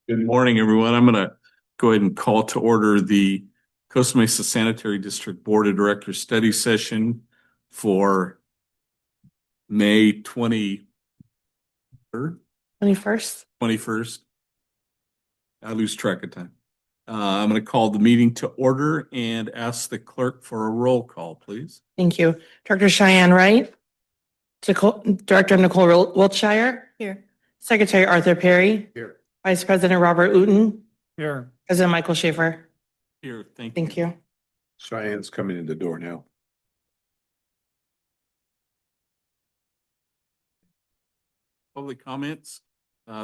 Good morning, everyone. I'm going to go ahead and call to order the Costa Mesa Sanitary District Board of Directors study session for May 21st. 21st. I lose track of time. I'm going to call the meeting to order and ask the clerk for a roll call, please. Thank you. Director Cheyenne Wright. Director Nicole Wiltshire. Here. Secretary Arthur Perry. Here. Vice President Robert Uten. Here. President Michael Schaefer. Here, thank you. Thank you. Cheyenne's coming in the door now. Public comments.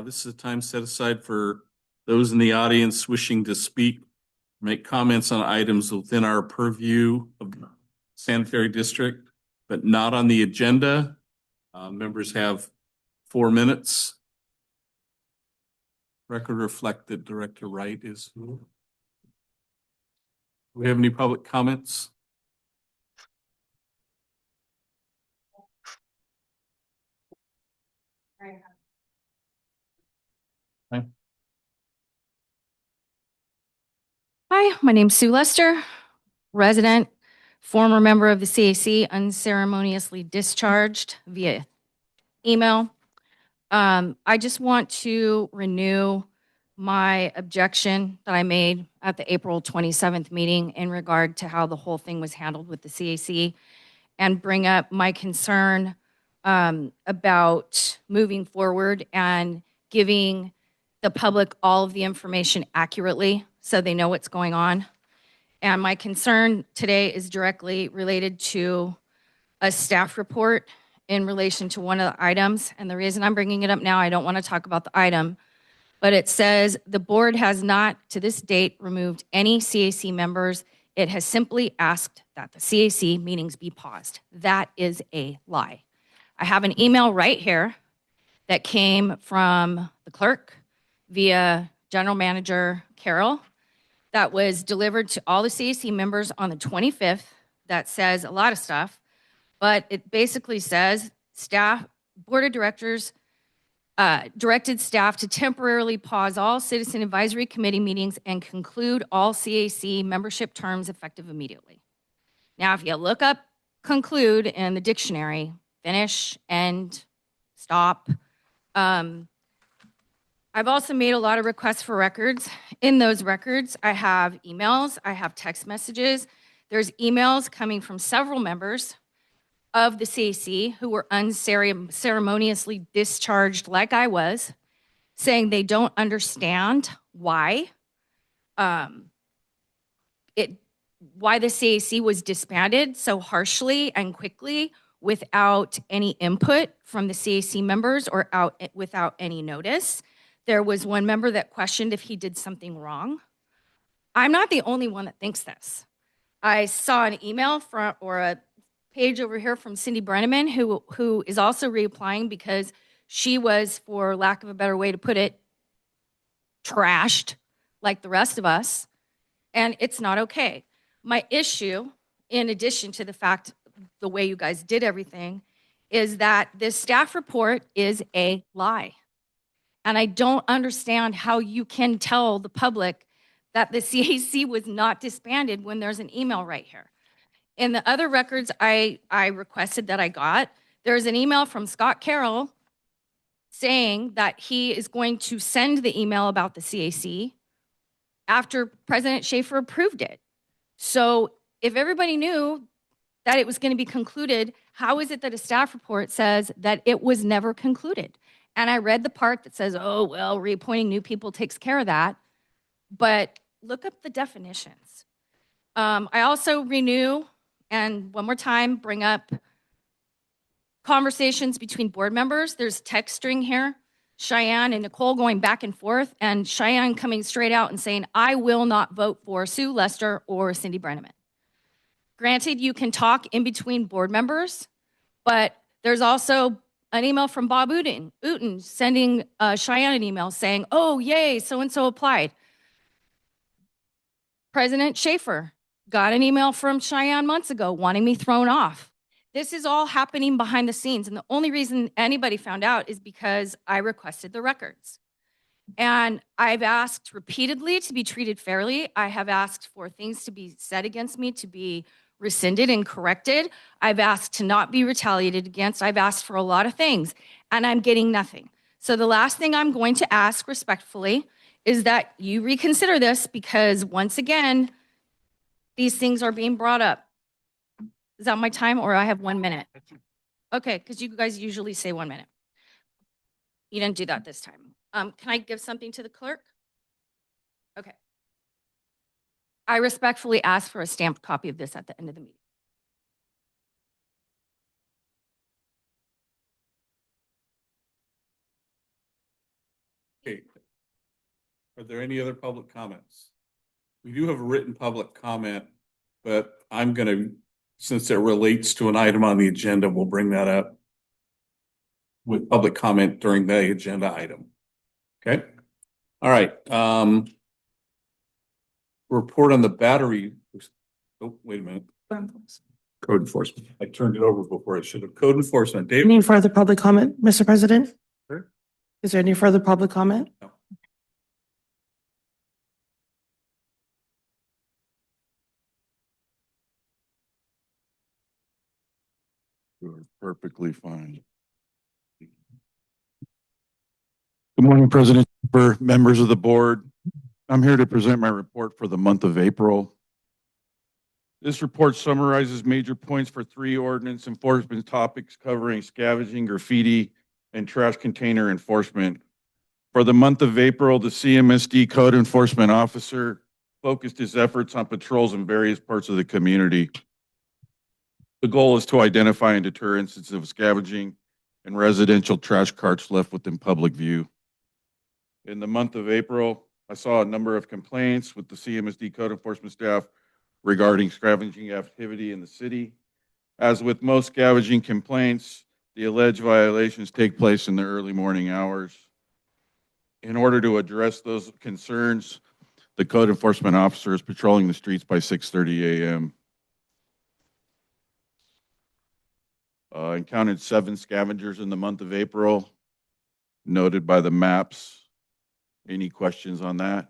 This is a time set aside for those in the audience wishing to speak, make comments on items within our purview of the sanitary district, but not on the agenda. Members have 4 minutes. Record reflect that Director Wright is. Do we have any public comments? Hi, my name's Sue Lester, resident, former member of the CAC, unceremoniously discharged via email. I just want to renew my objection that I made at the April 27th meeting in regard to how the whole thing was handled with the CAC and bring up my concern about moving forward and giving the public all of the information accurately so they know what's going on. And my concern today is directly related to a staff report in relation to one of the items. And the reason I'm bringing it up now, I don't want to talk about the item, but it says the board has not to this date removed any CAC members. It has simply asked that the CAC meetings be paused. That is a lie. I have an email right here that came from the clerk via General Manager Carol that was delivered to all the CAC members on the 25th that says a lot of stuff, but it basically says board of directors directed staff to temporarily pause all Citizen Advisory Committee meetings and conclude all CAC membership terms effective immediately. Now, if you look up conclude in the dictionary, finish, end, stop. I've also made a lot of requests for records. In those records, I have emails, I have text messages. There's emails coming from several members of the CAC who were unceremoniously discharged like I was, saying they don't understand why the CAC was disbanded so harshly and quickly without any input from the CAC members or without any notice. There was one member that questioned if he did something wrong. I'm not the only one that thinks this. I saw an email or a page over here from Cindy Brenneman, who is also reapplying because she was, for lack of a better way to put it, trashed like the rest of us, and it's not okay. My issue, in addition to the fact the way you guys did everything, is that this staff report is a lie. And I don't understand how you can tell the public that the CAC was not disbanded when there's an email right here. In the other records I requested that I got, there's an email from Scott Carroll saying that he is going to send the email about the CAC after President Schaefer approved it. So if everybody knew that it was going to be concluded, how is it that a staff report says that it was never concluded? And I read the part that says, oh, well, reappointing new people takes care of that. But look up the definitions. I also renew, and one more time, bring up conversations between board members. There's text string here. Cheyenne and Nicole going back and forth, and Cheyenne coming straight out and saying, I will not vote for Sue Lester or Cindy Brenneman. Granted, you can talk in between board members, but there's also an email from Bob Uten sending Cheyenne an email saying, oh, yay, so-and-so applied. President Schaefer got an email from Cheyenne months ago wanting me thrown off. This is all happening behind the scenes, and the only reason anybody found out is because I requested the records. And I've asked repeatedly to be treated fairly. I have asked for things to be said against me to be rescinded and corrected. I've asked to not be retaliated against. I've asked for a lot of things, and I'm getting nothing. So the last thing I'm going to ask respectfully is that you reconsider this, because once again, these things are being brought up. Is that my time, or I have 1 minute? Okay, because you guys usually say 1 minute. You didn't do that this time. Can I give something to the clerk? Okay. I respectfully ask for a stamped copy of this at the end of the meeting. Okay. Are there any other public comments? We do have a written public comment, but I'm gonna, since it relates to an item on the agenda, we'll bring that up with public comment during the agenda item. Okay? All right, report on the battery. Oh, wait a minute. Code enforcement. I turned it over before I should have. Code enforcement. Dave? Any further public comment, Mr. President? Sure. Is there any further public comment? No. You're perfectly fine. Good morning, President, for members of the board. I'm here to present my report for the month of April. This report summarizes major points for 3 ordinance enforcement topics covering scavenging, graffiti, and trash container enforcement. For the month of April, the CMSD Code Enforcement Officer focused his efforts on patrols in various parts of the community. The goal is to identify and deter instances of scavenging and residential trash carts left within public view. In the month of April, I saw a number of complaints with the CMSD Code Enforcement staff regarding scavenging activity in the city. As with most scavenging complaints, the alleged violations take place in the early morning hours. In order to address those concerns, the code enforcement officer is patrolling the streets by 6:30 a.m. Encountered 7 scavengers in the month of April, noted by the maps. Any questions on that?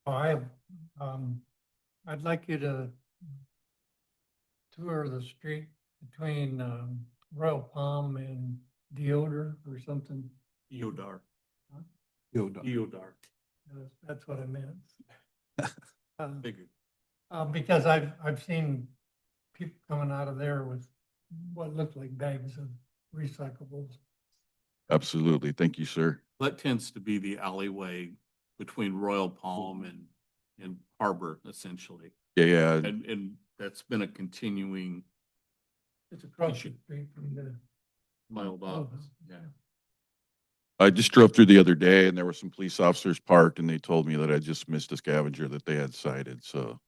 I, I'd like you to tour the street between, Royal Palm and Deodar or something. Eodar. Huh? Eodar. That's what I meant. Figured. Because I've seen people coming out of there with what looked like bags of recyclables. Absolutely. Thank you, sir. That tends to be the alleyway between Royal Palm and Harbor, essentially. Yeah. And that's been a continuing It's across the street from the. mild office. Yeah. I just drove through the other day and there were some police officers parked and they told me that I just missed a scavenger that they had cited. So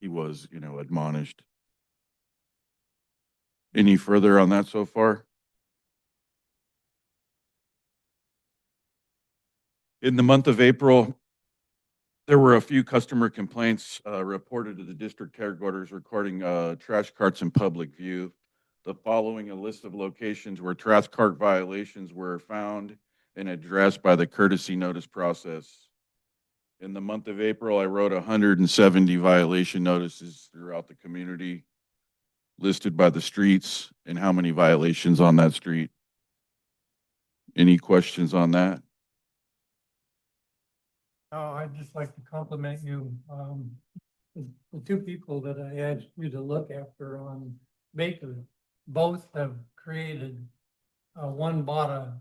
he was, admonished. Any further on that so far? In the month of April, there were a few customer complaints reported to the district headquarters regarding trash carts in public view. The following a list of locations where trash cart violations were found and addressed by the courtesy notice process. In the month of April, I wrote 170 violation notices throughout the community, listed by the streets and how many violations on that street. Any questions on that? Oh, I'd just like to compliment you. The 2 people that I asked you to look after on Baker, both have created, one bought a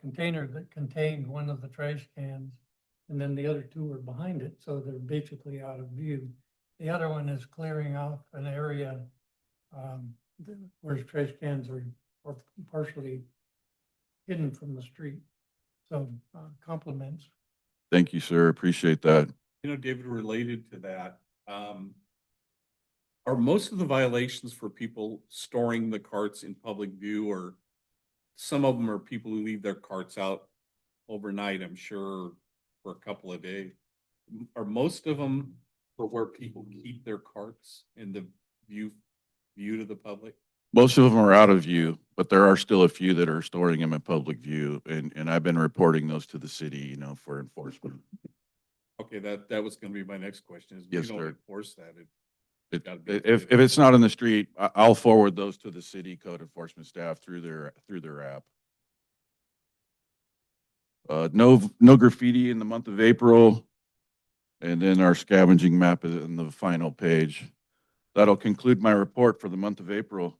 container that contained one of the trash cans, and then the other 2 were behind it, so they're basically out of view. The other one is clearing off an area where trash cans are partially hidden from the street. So compliments. Thank you, sir. Appreciate that. David, related to that, are most of the violations for people storing the carts in public view, or some of them are people who leave their carts out overnight, I'm sure, for a couple of days? Are most of them for where people keep their carts in the view to the public? Most of them are out of view, but there are still a few that are storing them in public view, and I've been reporting those to the city, you know, for enforcement. Okay, that was gonna be my next question is we Yes, don't sir. enforce that. If it's not on the street, I'll forward those to the city code enforcement staff through their app. No graffiti in the month of April. And then our scavenging map is in the final page. That'll conclude my report for the month of April.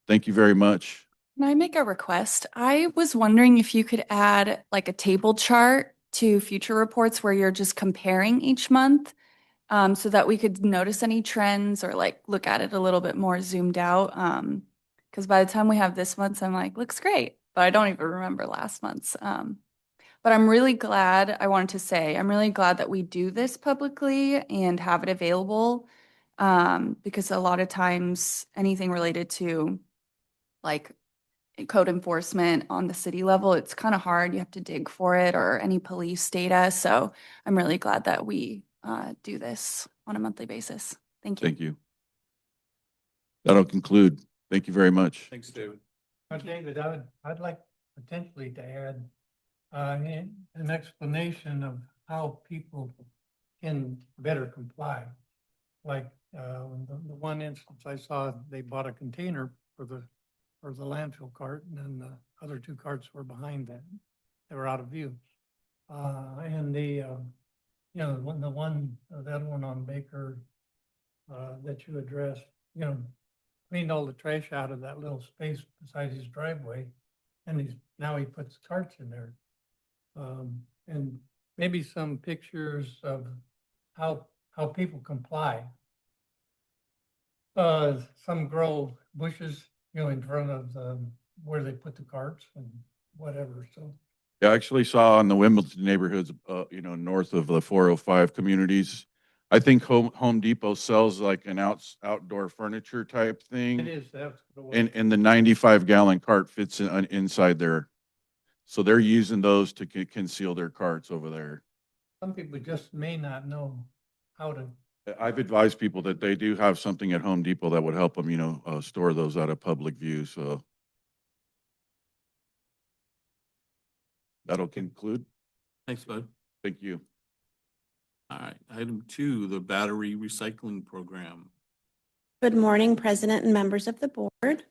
Thank you very much. Can I make a request? I was wondering if you could add like a table chart to future reports where you're just comparing each month, so that we could notice any trends or like look at it a little bit more zoomed out. Because by the time we have this month's, I'm like, looks great, but I don't even remember last month's. But I'm really glad, I wanted to say, I'm really glad that we do this publicly and have it available. Because a lot of times anything related to like code enforcement on the city level, it's kind of hard. You have to dig for it or any police data. So I'm really glad that we do this on a monthly basis. Thank you. Thank you. That'll conclude. Thank you very much. Thanks, David. David, I'd like potentially to add an explanation of how people can better comply. Like the one instance I saw, they bought a container for the landfill cart, and then the other two carts were behind that. They were out of view. And the other one on Baker that you addressed, cleaned all the trash out of that little space beside his driveway, and now he puts carts in there. And maybe some pictures of how people comply. Some grow bushes, in front of where they put the carts and whatever, so. I actually saw in the Wimbledon neighborhoods, north of the 405 communities. I think Home Depot sells like an outdoor furniture type thing. It is, that's what it was. And the 95-gallon cart fits inside there. So they're using those to conceal their carts over there. Some people just may not know how to. I've advised people that they do have something at Home Depot that would help them, store those out of public view. So that'll conclude. Thanks, bud. Thank you. All right, item 2, the battery recycling program. Good morning, President and members of the board.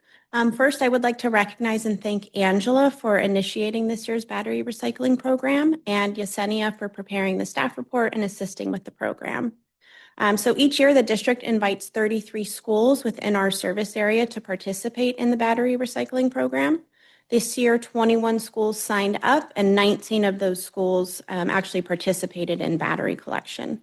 First, I would like to recognize and thank Angela for initiating this year's battery recycling program and Yesenia for preparing the staff report and assisting with the program. So each year, the district invites 33 schools within our service area to participate in the battery recycling program. This year, 21 schools signed up and 19 of those schools actually participated in battery collection.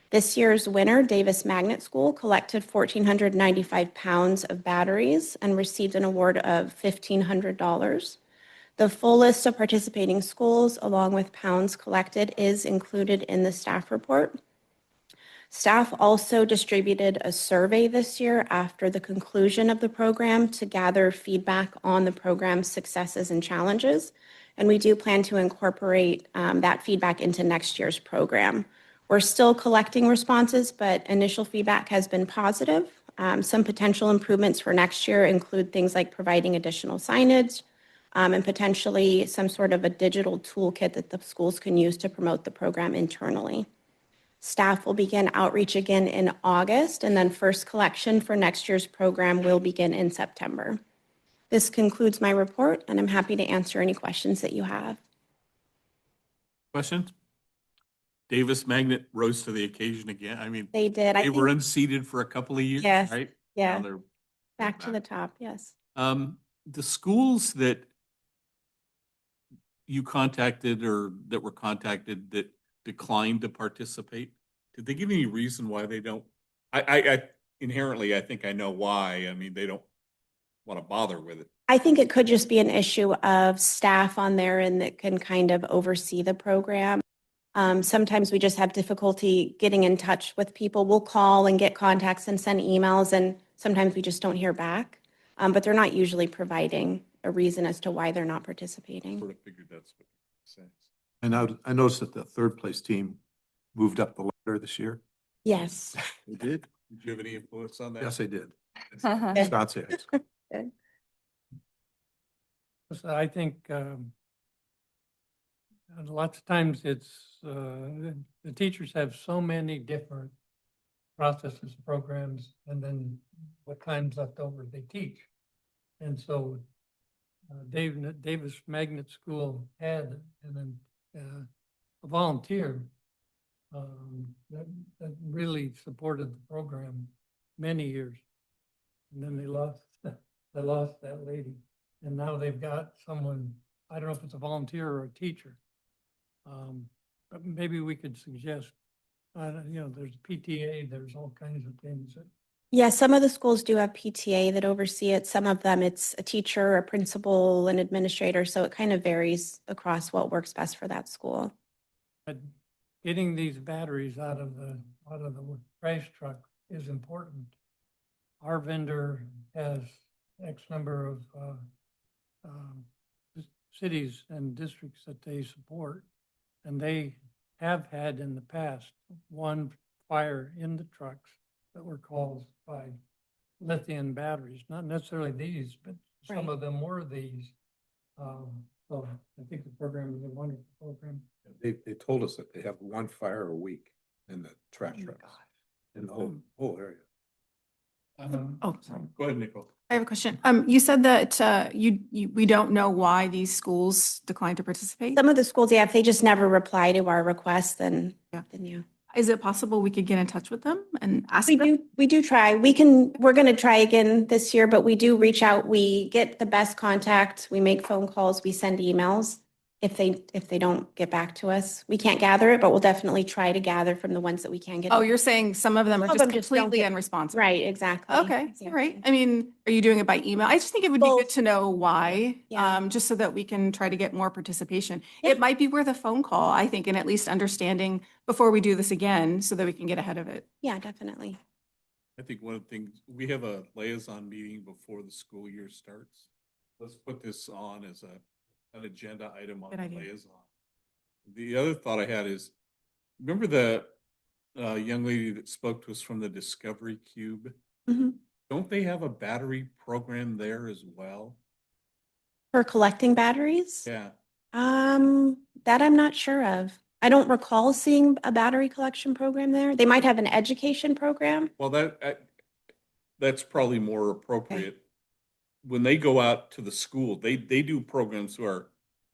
This year's winner, Davis Magnet School, collected 1,495 pounds of batteries and received an award of $1,500. The full list of participating schools, along with pounds collected, is included in the staff report. Staff also distributed a survey this year after the conclusion of the program to gather feedback on the program's successes and challenges. And we do plan to incorporate that feedback into next year's program. We're still collecting responses, but initial feedback has been positive. Some potential improvements for next year include things like providing additional signage and potentially some sort of a digital toolkit that the schools can use to promote the program internally. Staff will begin outreach again in August, and then first collection for next year's program will begin in September. This concludes my report, and I'm happy to answer any questions that you have. Questions? Davis Magnet rose to the occasion again. I mean, They did. they were unseated for a couple of years, Yes, right? yeah. Now they're Back to the top, yes. The schools that you contacted or that were contacted that declined to participate, did they give any reason why they don't? I inherently, I think I know why. I mean, they don't want to bother with it. I think it could just be an issue of staff on their end that can kind of oversee the program. Sometimes we just have difficulty getting in touch with people. We'll call and get contacts and send emails, and sometimes we just don't hear back. But they're not usually providing a reason as to why they're not participating. Sort of figured that's what it says. And I noticed that the third place team moved up the ladder this year. Yes. They did? Did you have any influence on that? Yes, they did. Uh-huh. Scott's High School. So I think lots of times it's, the teachers have so many different processes, programs, and then what time's left over they teach. And so Davis Magnet School had a volunteer that really supported the program many years. And then they lost that lady. And now they've got someone, I don't know if it's a volunteer or a teacher. But maybe we could suggest, there's PTA, there's all kinds of things that Yeah, some of the schools do have PTA that oversee it. Some of them, it's a teacher, a principal, an administrator. So it kind of varies across what works best for that school. But getting these batteries out of the trash truck is important. Our vendor has X number of cities and districts that they support, and they have had in the past one fire in the trucks that were caused by lithium batteries, not necessarily these, but some Right. of them were these. So I think the program is a wonderful program. They told us that they have one fire a week in the trash trucks, in the whole area. Oh, sorry. Go ahead, Nicole. I have a question. You said that we don't know why these schools declined to participate. Some of the schools, yeah, if they just never reply to our requests, then Yeah. yeah. Is it possible we could get in touch with them and ask them? We do try. We're going to try again this year, but we do reach out. We get the best contact. We make phone calls, we send emails. If they don't get back to us, we can't gather it, but we'll definitely try to gather from the ones that we can get. Oh, you're saying some of them are Some of just them just don't completely get- unresponsive. Right, exactly. Okay, all right. Exactly. I mean, are you doing it by email? I just think it would be good Both. to know why, Yeah. just so that we can try to get more participation. Yeah. It might be worth a phone call, I think, and at least understanding before we do this again, so that we can get ahead of it. Yeah, definitely. I think one of the things, we have a liaison meeting before the school year starts. Let's put this on as an agenda item on Good the idea. liaison. The other thought I had is, remember the young lady that spoke to us from the Discovery Cube? Mhm. Don't they have a battery program there as well? For collecting batteries? Yeah, That I'm not sure of. I don't recall seeing a battery collection program there. They might have an education program. well, that's probably more appropriate. When they go out to the school, they do programs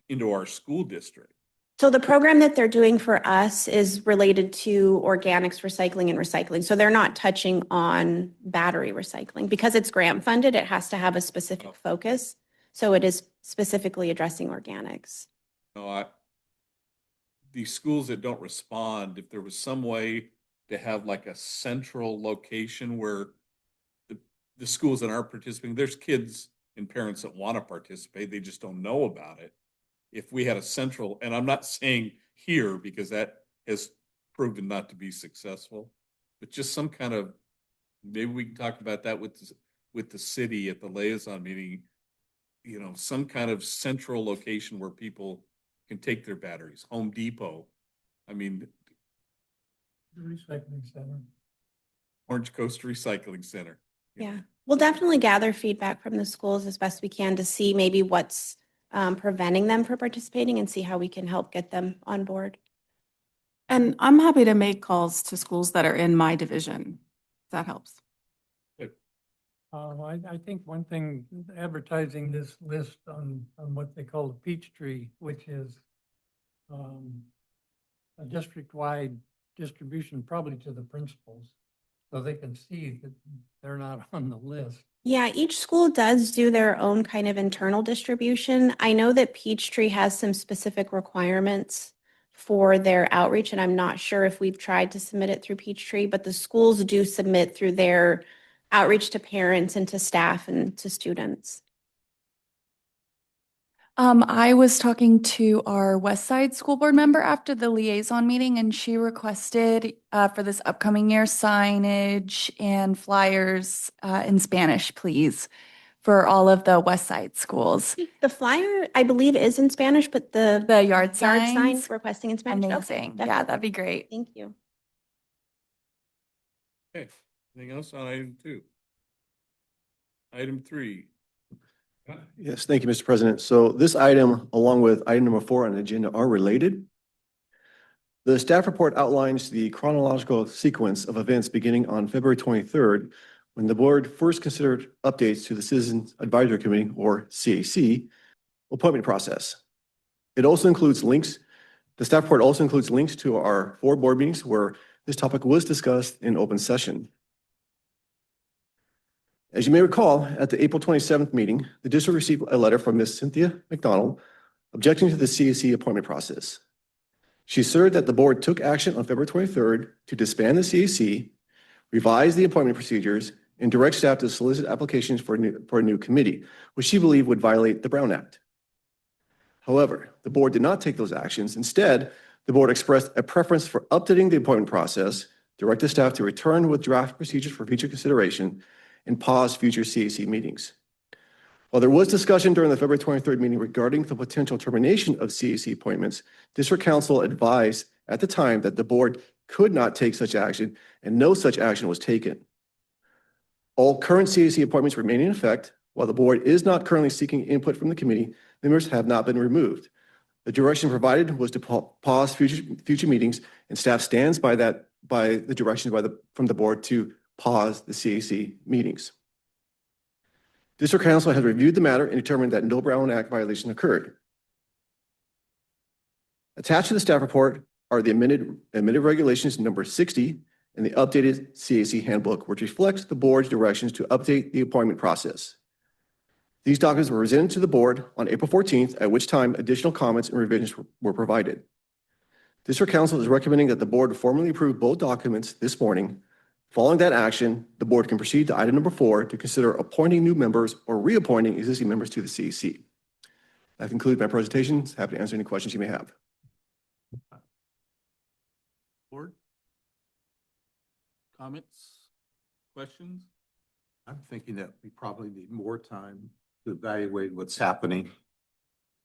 into our school district. So the program that they're doing for us is related to organics, recycling, and recycling. So they're not touching on battery recycling. Because it's grant funded, it has to have a specific focus. So it is specifically addressing organics. No, these schools that don't respond, if there was some way to have like a central location where the schools that aren't participating, there's kids and parents that want to participate, they just don't know about it. If we had a central, and I'm not saying here because that has proven not to be successful, but just some kind of, maybe we can talk about that with the city at the liaison meeting, some kind of central location where people can take their batteries, Home Depot. I mean, The recycling center. Orange Coast Recycling Center. Yeah, we'll definitely gather feedback from the schools as best we can to see maybe what's preventing them from participating and see how we can help get them on board. And I'm happy to make calls to schools that are in my division. If that helps. I think one thing, advertising this list on what they call the Peach Tree, which is a district-wide distribution probably to the principals, so they can see that they're not on the list. Yeah, each school does do their own kind of internal distribution. I know that Peachtree has some specific requirements for their outreach, and I'm not sure if we've tried to submit it through Peachtree, but the schools do submit through their outreach to parents and to staff and to students. I was talking to our West Side School Board member after the liaison meeting, and she requested for this upcoming year signage and flyers in Spanish, please, for all of the West Side schools. The flyer, I believe, is in Spanish, but the The yard yard sign signs, requesting in Spanish. Okay, amazing. Yeah, definitely. that'd be great. Thank you. Okay, anything else on item 2? Item 3, Yes, thank you, Mr. President. So this item, along with item number 4 on the agenda, are related. The staff report outlines the chronological sequence of events beginning on February 23rd, when the board first considered updates to the Citizens Advisory Committee, or CAC, appointment process. It also includes links. The staff report also includes links to our 4 board meetings where this topic was discussed in open session. As you may recall, at the April 27th meeting, the district received a letter from Ms. Cynthia McDonald objecting to the CAC appointment process. She asserted that the board took action on February 23rd to disband the CAC, revise the appointment procedures, and direct staff to solicit applications for a new committee, which she believed would violate the Brown Act. However, the board did not take those actions. Instead, the board expressed a preference for updating the appointment process, directed staff to return with draft procedures for future consideration, and pause future CAC meetings. While there was discussion during the February 23rd meeting regarding the potential termination of CAC appointments, District Council advised at the time that the board could not take such action, and no such action was taken. All current CAC appointments remain in effect. While the board is not currently seeking input from the committee, members have not been removed. The direction provided was to pause future meetings, and staff stands by the direction from the board to pause the CAC meetings. District Council has reviewed the matter and determined that no Brown Act violation occurred. Attached to the staff report are the amended regulations number 60 and the updated CAC handbook, which reflects the board's directions to update the appointment process. These documents were presented to the board on April 14th, at which time additional comments and revisions were provided. District Council is recommending that the board formally approve both documents this morning. Following that action, the board can proceed to item number 4 to consider appointing new members or reappointing existing members to the CAC. That concludes my presentation. Happy to answer any questions you may have. Board? Comments? Questions? I'm thinking that we probably need more time to evaluate what's happening.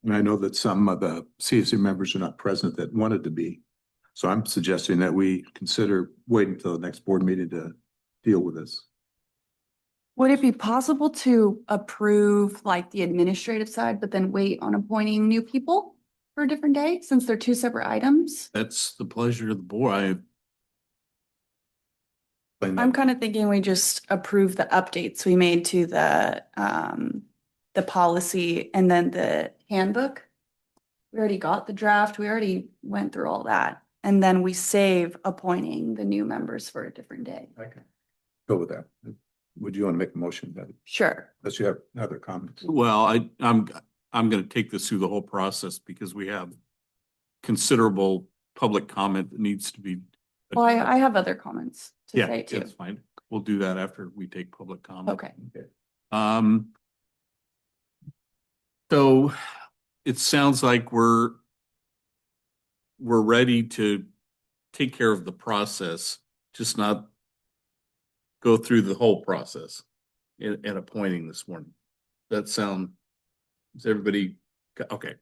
And I know that some of the CAC members are not present that wanted to be. So I'm suggesting that we consider waiting until the next board meeting to deal with this. Would it be possible to approve like the administrative side, but then wait on appointing new people for a different day since they're 2 separate items? That's the pleasure of the board. I'm kind of thinking we just approve the updates we made to the policy and then the handbook. We already got the draft. We already went through all that. And then we save appointing the new members for a different day. I can go with that. Would you want to make a motion that Sure. unless you have other comments? Well, I'm going to take this through the whole process because we have considerable public comment that needs to be. Well, I have other comments to Yeah, say too. that's fine. We'll do that after we take public comment. Okay. So it sounds like we're ready to take care of the process, just not go through the whole process and appointing this morning. Is everybody, okay.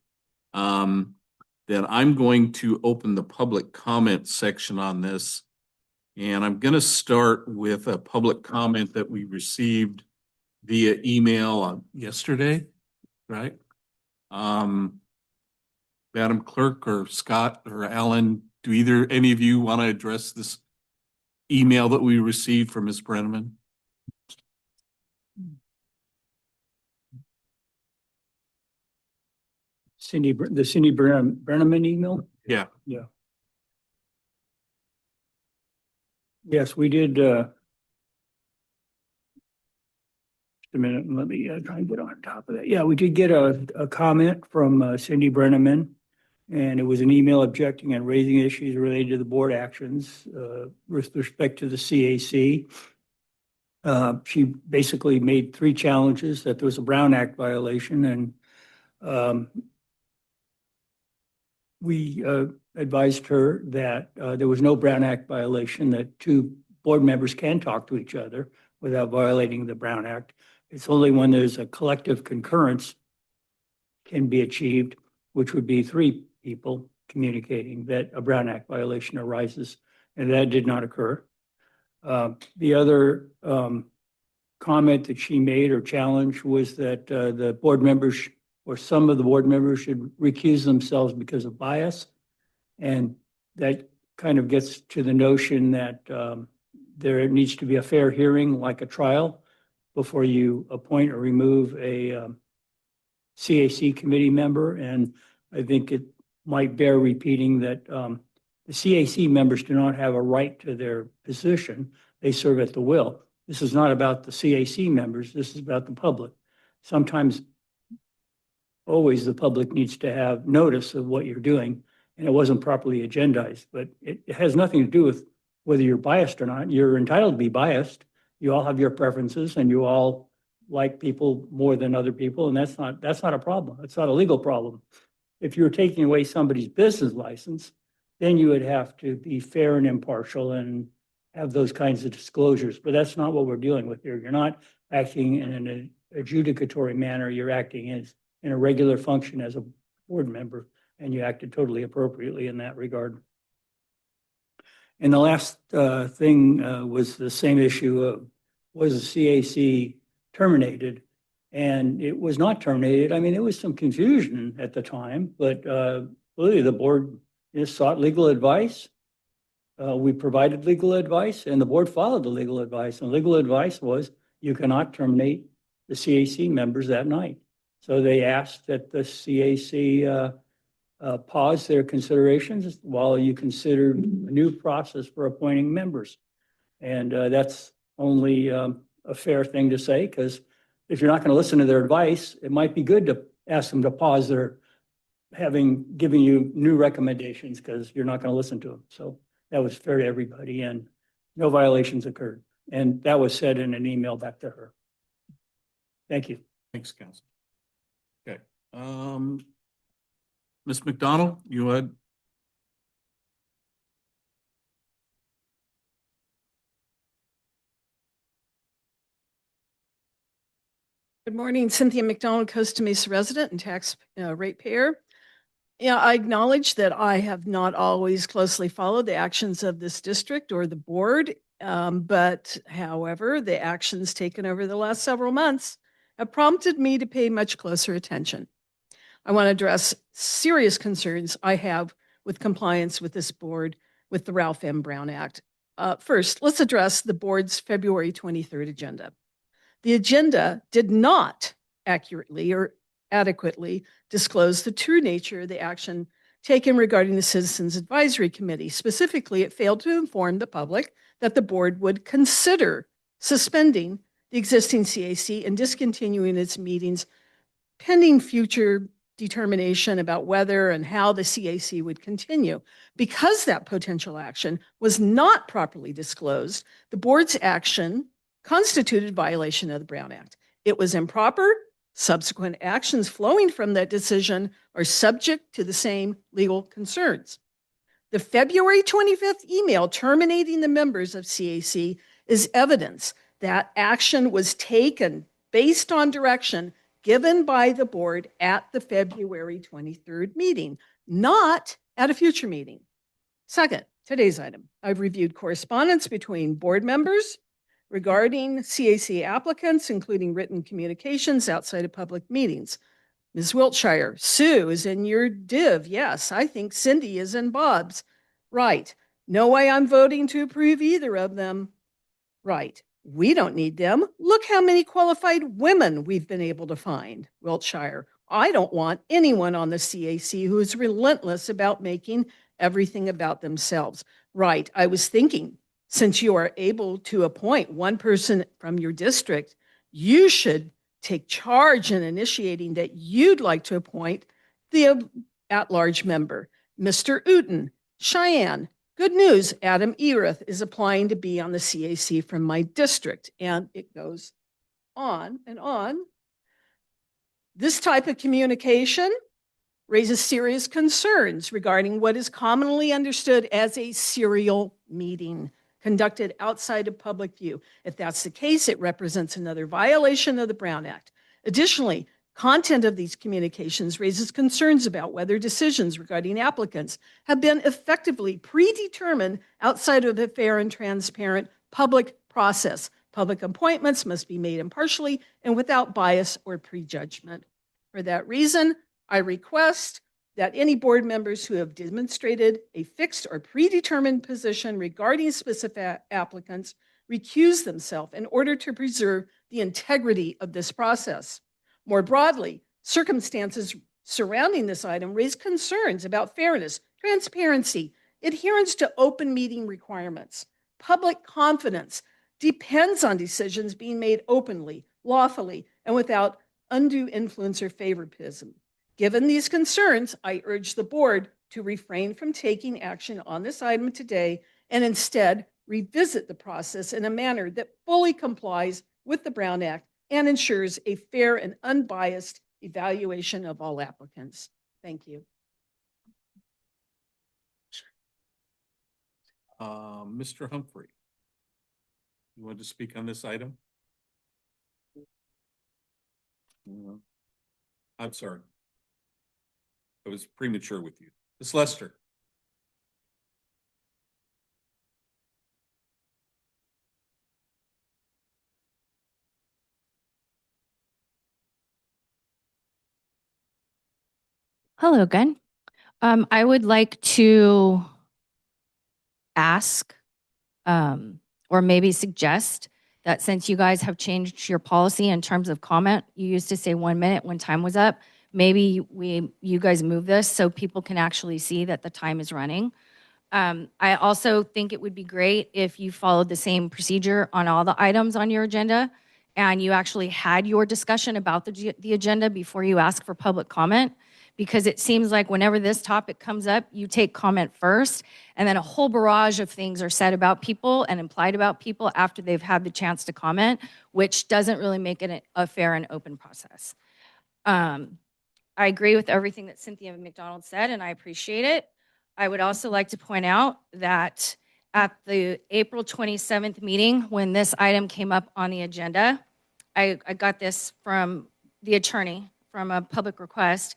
Then I'm going to open the public comment section on this. And I'm going to start with a public comment that we received via email on yesterday, right? Madam Clerk or Scott or Alan, do any of you want to address this email that we received from Ms. Brenneman? The Cindy Brenneman email? Yeah. Yeah. Yes, we did, just a minute, let me try and get on top of that. Yeah, we did get a comment from Cindy Brenneman, and it was an email objecting and raising issues related to the board actions with respect to the CAC. She basically made 3 challenges that there was a Brown Act violation, and we advised her that there was no Brown Act violation, that 2 board members can talk to each other without violating the Brown Act. It's only when there's a collective concurrence can be achieved, which would be 3 people communicating, that a Brown Act violation arises, and that did not occur. The other comment that she made or challenge was that the board members or some of the board members should recuse themselves because of bias. And that kind of gets to the notion that there needs to be a fair hearing, like a trial, before you appoint or remove a CAC committee member. And I think it might bear repeating that the CAC members do not have a right to their position. They serve at the will. This is not about the CAC members. This is about the public. Sometimes, always the public needs to have notice of what you're doing, and it wasn't properly agendized. But it has nothing to do with whether you're biased or not. You're entitled to be biased. You all have your preferences, and you all like people more than other people, and that's not a problem. It's not a legal problem. If you're taking away somebody's business license, then you would have to be fair and impartial and have those kinds of disclosures. But that's not what we're dealing with here. You're not acting in an adjudicatory manner. You're acting in a regular function as a board member, and you acted totally appropriately in that regard. And the last thing was the same issue of, was the CAC terminated? And it was not terminated. I mean, there was some confusion at the time, but really the board sought legal advice. We provided legal advice, and the board followed the legal advice. And legal advice was you cannot terminate the CAC members that night. So they asked that the CAC pause their considerations while you consider a new process for appointing members. And that's only a fair thing to say, because if you're not going to listen to their advice, it might be good to ask them to pause their giving you new recommendations, because you're not going to listen to them. So that was fair to everybody, and no violations occurred. And that was said in an email back to her. Thank you. Thanks, Council. Okay. Ms. McDonald, you had. Good morning, Cynthia McDonald, Costa Mesa resident and tax ratepayer. Yeah, I acknowledge that I have not always closely followed the actions of this district or the board, but however, the actions taken over the last several months have prompted me to pay much closer attention. I want to address serious concerns I have with compliance with this board with the Ralph M. Brown Act. First, let's address the board's February 23rd agenda. The agenda did not accurately or adequately disclose the true nature of the action taken regarding the Citizens Advisory Committee. Specifically, it failed to inform the public that the board would consider suspending the existing CAC and discontinuing its meetings pending future determination about whether and how the CAC would continue. Because that potential action was not properly disclosed, the board's action constituted violation of the Brown Act. It was improper. Subsequent actions flowing from that decision are subject to the same legal concerns. The February 25th email terminating the members of CAC is evidence that action was taken based on direction given by the board at the February 23rd meeting, not at a future meeting. Second, today's item. I've reviewed correspondence between board members regarding CAC applicants, including written communications outside of public meetings. Ms. Wiltshire, Sue is in your div. Yes, I think Cindy is in Bob's. Right. No way I'm voting to approve either of them. Right. We don't need them. Look how many qualified women we've been able to find. Wiltshire, I don't want anyone on the CAC who is relentless about making everything about themselves. Right. I was thinking, since you are able to appoint one person from your district, you should take charge in initiating that you'd like to appoint the at-large member. Mr. Uten, Cheyenne, good news, Adam Erith is applying to be on the CAC from my district. And it goes on and on. This type of communication raises serious concerns regarding what is commonly understood as a serial meeting conducted outside of public view. If that's the case, it represents another violation of the Brown Act. Additionally, content of these communications raises concerns about whether decisions regarding applicants have been effectively predetermined outside of a fair and transparent public process. Public appointments must be made impartially and without bias or prejudgment. For that reason, I request that any board members who have demonstrated a fixed or predetermined position regarding specific applicants recuse themselves in order to preserve the integrity of this process. More broadly, circumstances surrounding this item raise concerns about fairness, transparency, adherence to open meeting requirements. Public confidence depends on decisions being made openly, lawfully, and without undue influence or favoritism. Given these concerns, I urge the board to refrain from taking action on this item today and instead revisit the process in a manner that fully complies with the Brown Act and ensures a fair and unbiased evaluation of all applicants. Thank you. Mr. Humphrey, you want to speak on this item? I'm sorry. I was premature with you. Ms. Lester. Hello again. I would like to ask or maybe suggest that since you guys have changed your policy in terms of comment, you used to say 1 minute when time was up. Maybe you guys move this so people can actually see that the time is running. I also think it would be great if you followed the same procedure on all the items on your agenda and you actually had your discussion about the agenda before you ask for public comment. Because it seems like whenever this topic comes up, you take comment first, and then a whole barrage of things are said about people and implied about people after they've had the chance to comment, which doesn't really make it a fair and open process. I agree with everything that Cynthia McDonald said, and I appreciate it. I would also like to point out that at the April 27th meeting, when this item came up on the agenda, I got this from the attorney from a public request.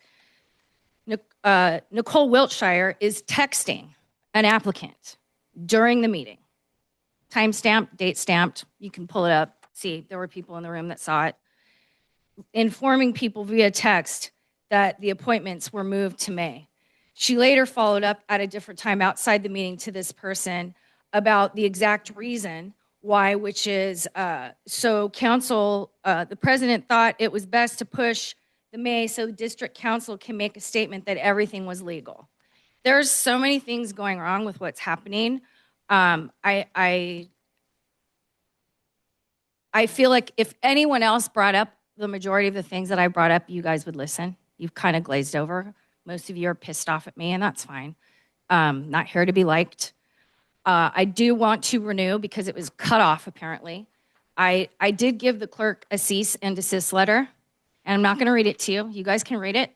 Nicole Wiltshire is texting an applicant during the meeting. Time stamped, date stamped. You can pull it up. See, there were people in the room that saw it. Informing people via text that the appointments were moved to May. She later followed up at a different time outside the meeting to this person about the exact reason why, which is so council, the president thought it was best to push the May so the district council can make a statement that everything was legal. There's so many things going wrong with what's happening. I feel like if anyone else brought up the majority of the things that I brought up, you guys would listen. You've kind of glazed over. Most of you are pissed off at me, and that's fine. Not here to be liked. I do want to renew because it was cut off, apparently. I did give the clerk a cease and desist letter. And I'm not going to read it to you. You guys can read it.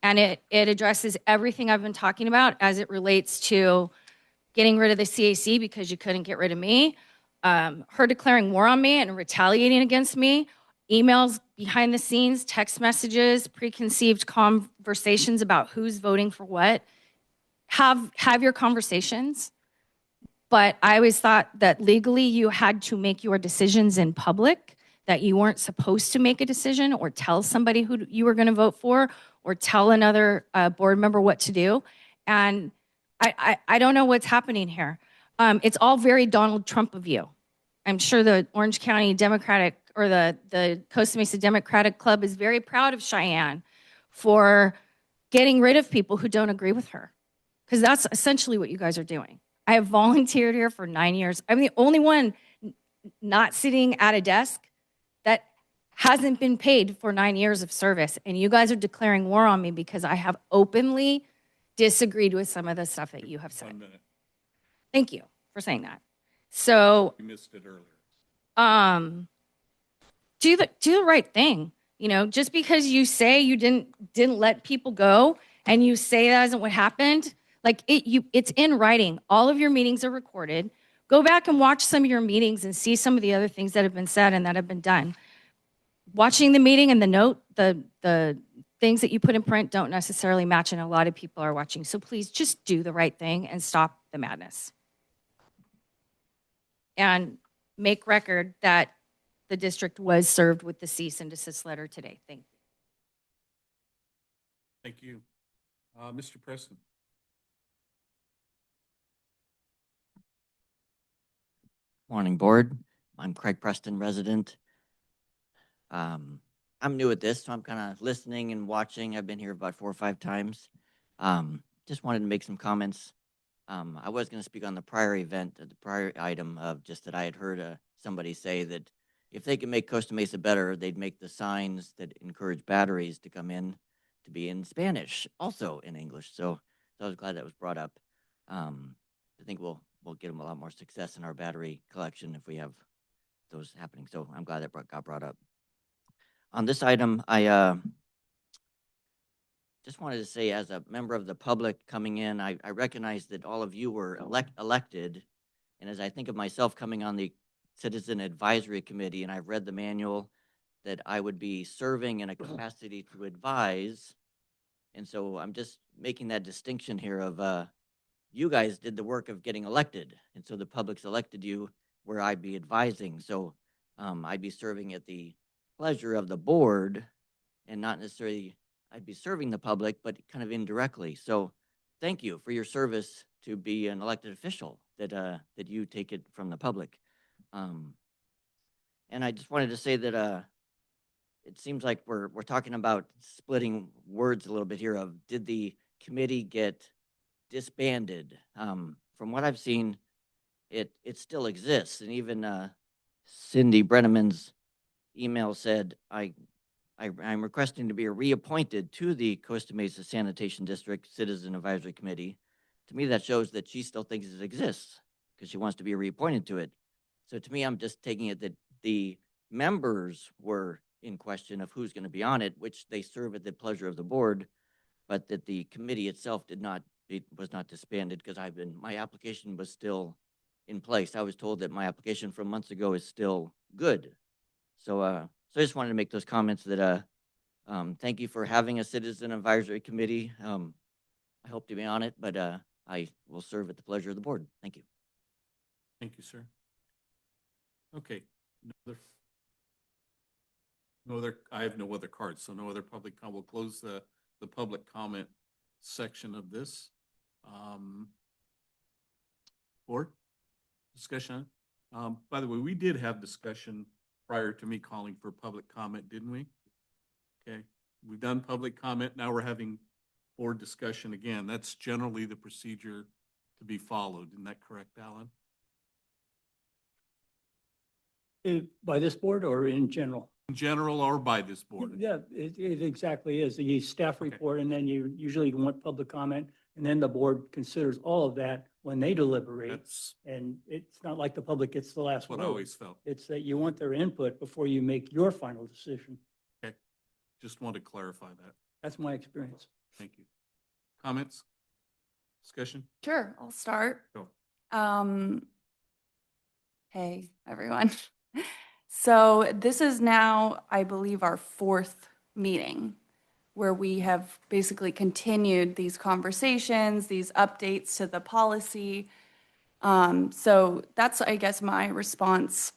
And it addresses everything I've been talking about as it relates to getting rid of the CAC because you couldn't get rid of me, her declaring war on me and retaliating against me, emails behind the scenes, text messages, preconceived conversations about who's voting for what. Have your conversations. But I always thought that legally you had to make your decisions in public, that you weren't supposed to make a decision or tell somebody who you were going to vote for or tell another board member what to do. And I don't know what's happening here. It's all very Donald Trump of you. I'm sure the Orange County Democratic or the Costa Mesa Democratic Club is very proud of Cheyenne for getting rid of people who don't agree with her. Because that's essentially what you guys are doing. I have volunteered here for 9 years. I'm the only one not sitting at a desk that hasn't been paid for 9 years of service. And you guys are declaring war on me because I have openly disagreed with some of the stuff that you have said. 1 minute. Thank you for saying that. So You missed it earlier. do the right thing. You know, just because you say you didn't let people go and you say that isn't what happened, like it's in writing. All of your meetings are recorded. Go back and watch some of your meetings and see some of the other things that have been said and that have been done. Watching the meeting and the note, the things that you put in print don't necessarily match, and a lot of people are watching. So please just do the right thing and stop the madness. And make record that the district was served with the cease and desist letter today. Thank you. Thank you. Mr. Preston. Morning, Board. I'm Craig Preston, resident. I'm new at this, so I'm kind of listening and watching. I've been here about 4 or 5 times. Just wanted to make some comments. I was going to speak on the prior event, the prior item of just that I had heard somebody say that if they could make Costa Mesa better, they'd make the signs that encourage batteries to come in to be in Spanish, also in English. So I was glad that was brought up. I think we'll get them a lot more success in our battery collection if we have those happening. So I'm glad that got brought up. On this item, I just wanted to say, as a member of the public coming in, I recognize that all of you were elected. And as I think of myself coming on the Citizen Advisory Committee, and I've read the manual, that I would be serving in a capacity to advise. And so I'm just making that distinction here of you guys did the work of getting elected. And so the public's elected you where I'd be advising. So I'd be serving at the pleasure of the board and not necessarily I'd be serving the public, but kind of indirectly. So thank you for your service to be an elected official, that you take it from the public. And I just wanted to say that it seems like we're talking about splitting words a little bit here of, did the committee get disbanded? From what I've seen, it still exists. And even Cindy Brenneman's email said, I'm requesting to be reappointed to the Costa Mesa Sanitation District Citizen Advisory Committee. To me, that shows that she still thinks it exists because she wants to be reappointed to it. So to me, I'm just taking it that the members were in question of who's going to be on it, which they serve at the pleasure of the board, but that the committee itself was not disbanded because my application was still in place. I was told that my application from months ago is still good. So I just wanted to make those comments that thank you for having a Citizen Advisory Committee. I hope to be on it, but I will serve at the pleasure of the board. Thank you. Thank you, sir. Okay. I have no other cards, so no other public comment. We'll close the public comment section of this. Board discussion. By the way, we did have discussion prior to me calling for public comment, didn't we? Okay, we've done public comment. Now we're having board discussion again. That's generally the procedure to be followed. Isn't that correct, Alan? By this board or in general? In general or by this board? Yeah, it exactly is. The staff Okay. report, and then you usually want public comment, and then the board considers all of that when they deliberate. That's And it's not like the public gets the last what word. I always felt. It's that you want their input before you make your final decision. Okay, just want to clarify that. That's my experience. Thank you. Comments? Discussion? Sure, I'll start. Go. Hey, everyone. So this is now, I believe, our 4th meeting where we have basically continued these conversations, these updates to the policy. So that's, I guess, my response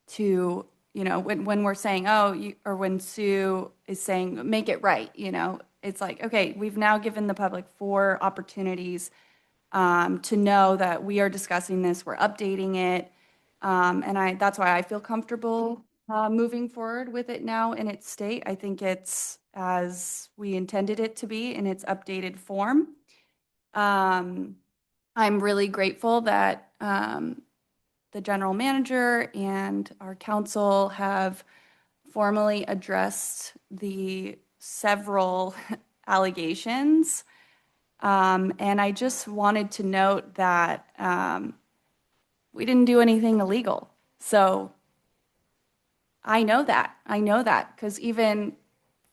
to, when we're saying, or when Sue is saying, make it right, it's like, okay, we've now given the public 4 opportunities to know that we are discussing this, we're updating it. And that's why I feel comfortable moving forward with it now in its state. I think it's as we intended it to be in its updated form. I'm really grateful that the general manager and our council have formally addressed the several allegations. And I just wanted to note that we didn't do anything illegal. So I know that because even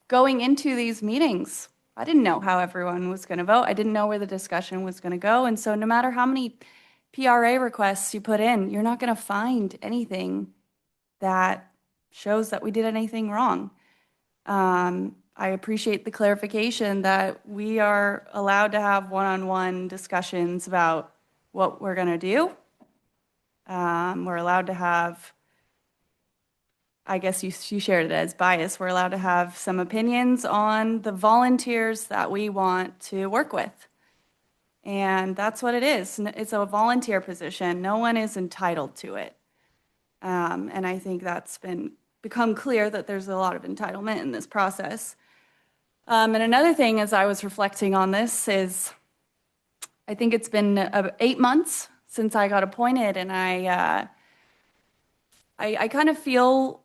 going into these meetings, I didn't know how everyone was going to vote. I didn't know where the discussion was going to go. And so no matter how many PRA requests you put in, you're not going to find anything that shows that we did anything wrong. I appreciate the clarification that we are allowed to have one-on-one discussions about what we're going to do. We're allowed to have I guess you shared it as bias. We're allowed to have some opinions on the volunteers that we want to work with. And that's what it is. It's a volunteer position. No one is entitled to it. And I think that's become clear that there's a lot of entitlement in this process. And another thing, as I was reflecting on this, is I think it's been 8 months since I got appointed, and I kind of feel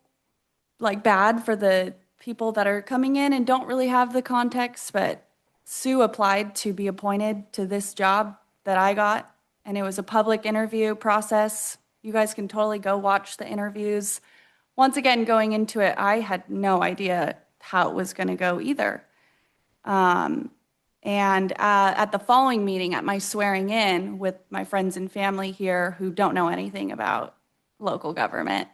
like bad for the people that are coming in and don't really have the context, but Sue applied to be appointed to this job that I got, and it was a public interview process. You guys can totally go watch the interviews. Once again, going into it, I had no idea how it was going to go either. And at the following meeting, at my swearing in with my friends and family here who don't know anything about local government,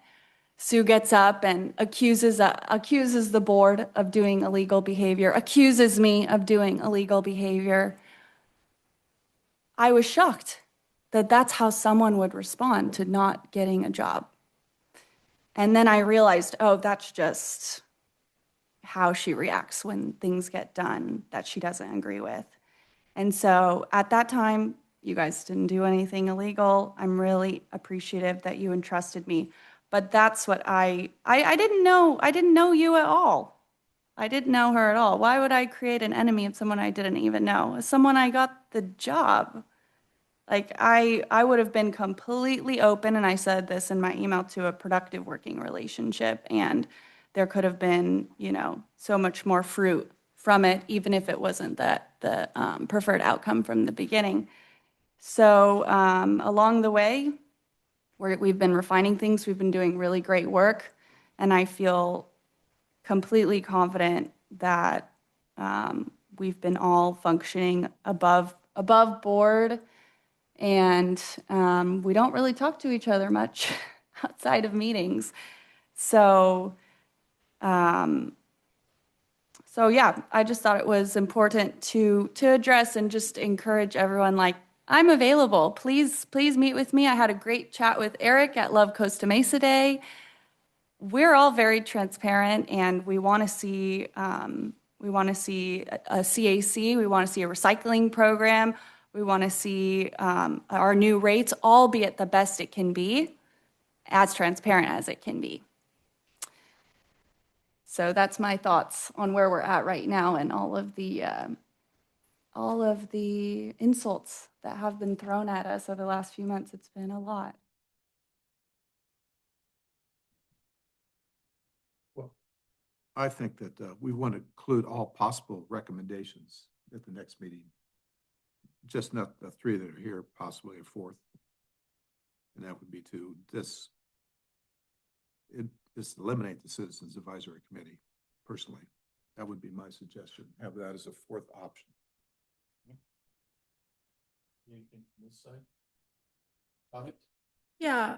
Sue gets up and accuses the board of doing illegal behavior, accuses me of doing illegal behavior. I was shocked that that's how someone would respond to not getting a job. And then I realized, oh, that's just how she reacts when things get done that she doesn't agree with. And so at that time, you guys didn't do anything illegal. I'm really appreciative that you entrusted me. But that's what I didn't know. I didn't know you at all. I didn't know her at all. Why would I create an enemy of someone I didn't even know? Someone I got the job. Like I would have been completely open, and I said this in my email, to a productive working relationship, and there could have been, so much more fruit from it, even if it wasn't the preferred outcome from the beginning. So along the way, we've been refining things. We've been doing really great work, and I feel completely confident that we've been all functioning above board, and we don't really talk to each other much outside of meetings. So yeah, I just thought it was important to address and just encourage everyone, like, I'm available. Please meet with me. I had a great chat with Eric at Love Costa Mesa Day. We're all very transparent, and we want to see a CAC. We want to see a recycling program. We want to see our new rates all be at the best it can be, as transparent as it can be. So that's my thoughts on where we're at right now, and all of the insults that have been thrown at us over the last few months. It's been a lot. Well, I think that we want to include all possible recommendations at the next meeting. Just not the 3 that are here, possibly a 4th. And that would be to just eliminate the Citizens Advisory Committee, personally. That would be my suggestion. Have that as a 4th option. Anything from this side? Comment? Yeah,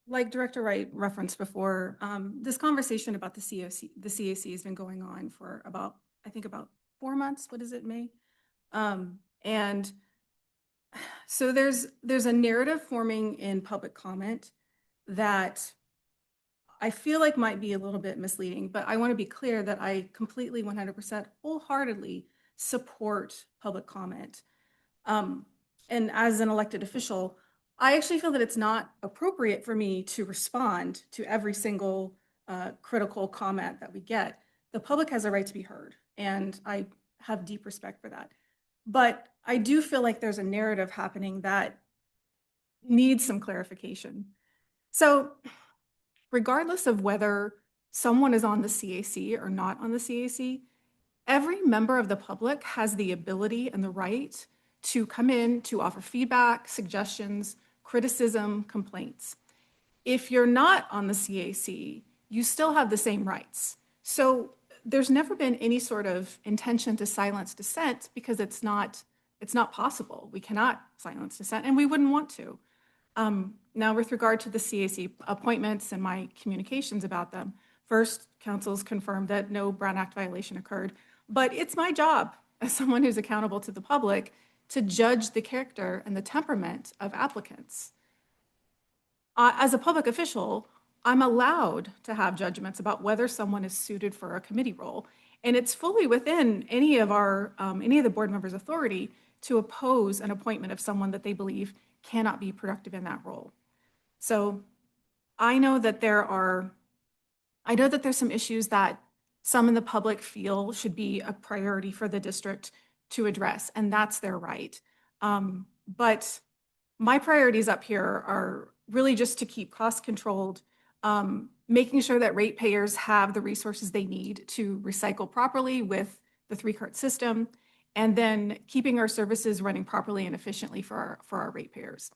like Director Wright referenced before, this conversation about the CAC has been going on for about 4 months. What is it, May? And so there's a narrative forming in public comment that I feel like might be a little bit misleading, but I want to be clear that I completely 100% wholeheartedly support public comment. And as an elected official, I actually feel that it's not appropriate for me to respond to every single critical comment that we get. The public has a right to be heard, and I have deep respect for that. But I do feel like there's a narrative happening that needs some clarification. So regardless of whether someone is on the CAC or not on the CAC, every member of the public has the ability and the right to come in to offer feedback, suggestions, criticism, complaints. If you're not on the CAC, you still have the same rights. So there's never been any sort of intention to silence dissent, because it's not possible. We cannot silence dissent, and we wouldn't want to. Now, with regard to the CAC appointments and my communications about them, first, council's confirmed that no Brown Act violation occurred, but it's my job as someone who's accountable to the public to judge the character and the temperament of applicants. as a public official, I'm allowed to have judgments about whether someone is suited for a committee role. And it's fully within any of the board members' authority to oppose an appointment of someone that they believe cannot be productive in that role. So I know that there's some issues that some in the public feel should be a priority for the district to address, and that's their right. But my priorities up here are really just to keep costs controlled, making sure that ratepayers have the resources they need to recycle properly with the three-cart system, and then keeping our services running properly and efficiently for our ratepayers.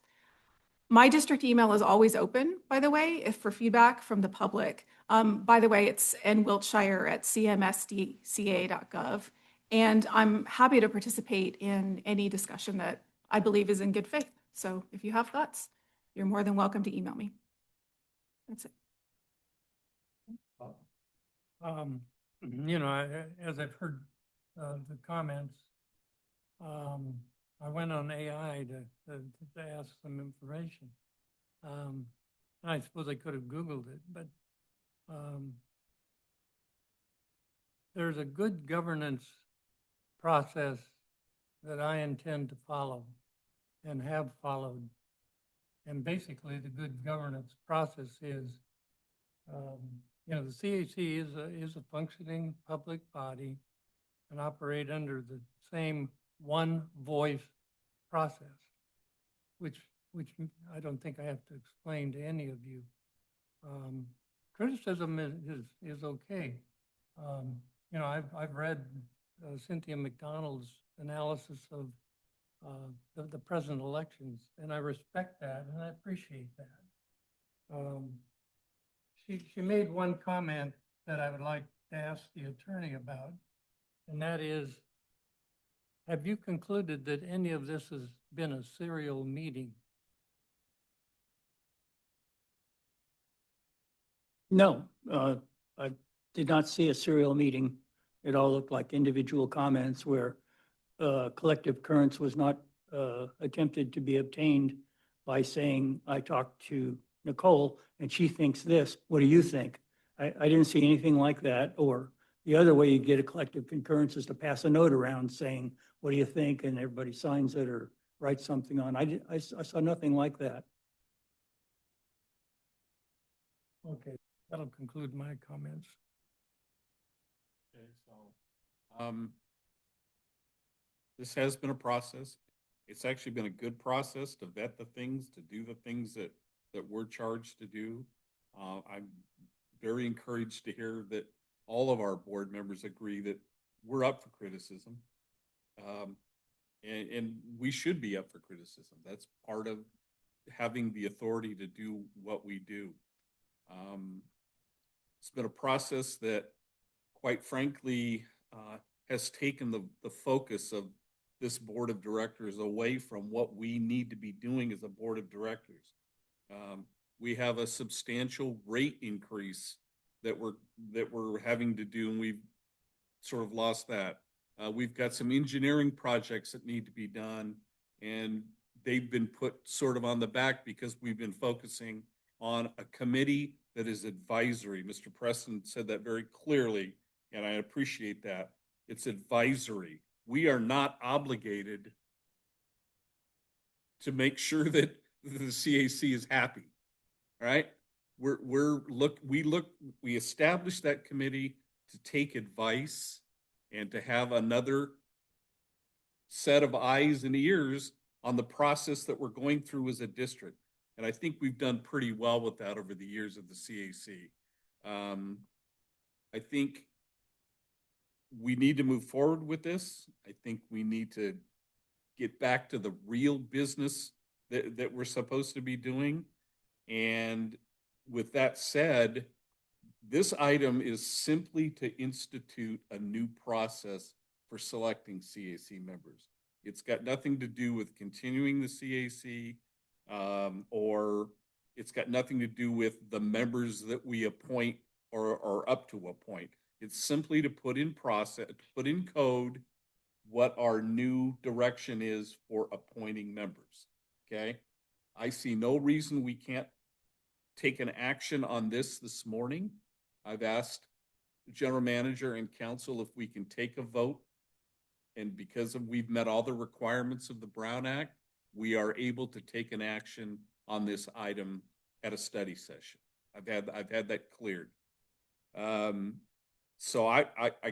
My district email is always open, by the way, if for feedback from the public. By the way, it's nwiltshire@cmsdca.gov. And I'm happy to participate in any discussion that I believe is in good faith. So if you have thoughts, you're more than welcome to email me. That's it. As I've heard the comments, I went on AI to ask some information. I suppose I could have Googled it, but there's a good governance process that I intend to follow and have followed. And basically, the good governance process is, the CAC is a functioning public body and operate under the same one voice process, which I don't think I have to explain to any of you. Criticism is okay. I've read Cynthia McDonald's analysis of the present elections, and I respect that and I appreciate that. She made one comment that I would like to ask the attorney about, and that is, have you concluded that any of this has been a serial meeting? No, I did not see a serial meeting. It all looked like individual comments where collective occurrence was not attempted to be obtained by saying, I talked to Nicole and she thinks this. What do you think? I didn't see anything like that. Or the other way you get a collective concurrence is to pass a note around saying, what do you think? And everybody signs it or writes something on. I saw nothing like that. Okay, that'll conclude my comments. Okay, so, this has been a process. It's actually been a good process to vet the things, to do the things that we're charged to do. I'm very encouraged to hear that all of our board members agree that we're up for criticism. And we should be up for criticism. That's part of having the authority to do what we do. It's been a process that, quite frankly, has taken the focus of this board of directors away from what we need to be doing as a board of directors. We have a substantial rate increase that we're having to do, and we've sort of lost that. We've got some engineering projects that need to be done, and they've been put sort of on the back because we've been focusing on a committee that is advisory. Mr. Preston said that very clearly, and I appreciate that. It's advisory. We are not obligated to make sure that the CAC is happy. All right? We established that committee to take advice and to have another set of eyes and ears on the process that we're going through as a district. And I think we've done pretty well with that over the years of the CAC. I think we need to move forward with this. I think we need to get back to the real business that we're supposed to be doing. And with that said, this item is simply to institute a new process for selecting CAC members. It's got nothing to do with continuing the CAC, or it's got nothing to do with the members that we appoint or up to appoint. It's simply to put in process, put in code what our new direction is for appointing members. Okay? I see no reason we can't taken action on this morning. I've asked the general manager and council if we can take a vote. And because we've met all the requirements of the Brown Act, we are able to take an action on this item at a study session. I've had that cleared. So I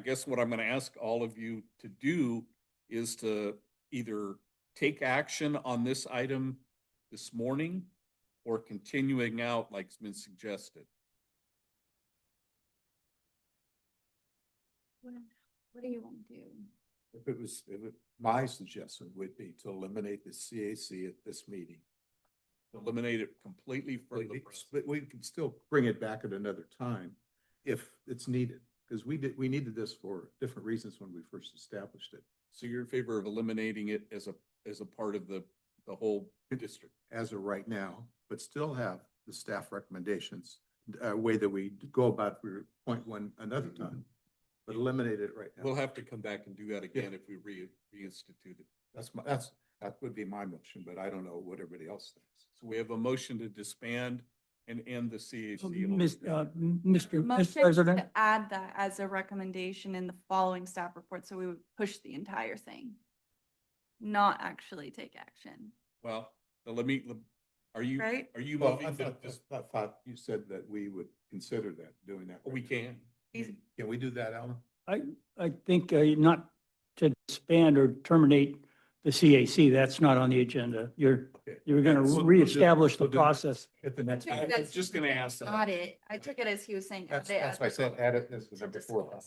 guess what I'm going to ask all of you to do is to either take action on this item this morning or continuing out like's been suggested. What do you want to do? If it was, my suggestion would be to eliminate the CAC at this meeting. Eliminate it completely from the process. But we can still bring it back at another time if it's needed, because we needed this for different reasons when we first established it. So you're in favor of eliminating it as a part of the whole district? As of right now, but still have the staff recommendations, way that we go about point one another time, but eliminate it right now. We'll have to come back and do that again if we reinstitute it. That would be my motion, but I don't know what everybody else thinks. So we have a motion to disband and end the CAC. Motion President? to add that as a recommendation in the following staff report, so we would push the entire thing, not actually take action, Well, are you right? Well, moving to I thought you said that we would consider that, doing that. we can. Can we do that, Alan? I think not to disband or terminate the CAC, that's not on the agenda. You're going to reestablish the process. At the next. I was just gonna ask that. Got it. I took it as he was saying. That's why I said add it as the number 4. All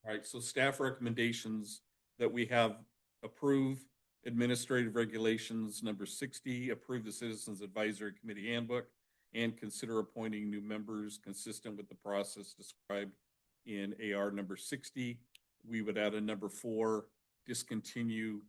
right, so staff recommendations that we have: approve administrative regulations number 60, approve the Citizens Advisory Committee handbook, and consider appointing new members consistent with the process described in AR number 60. We would add a number 4, discontinuation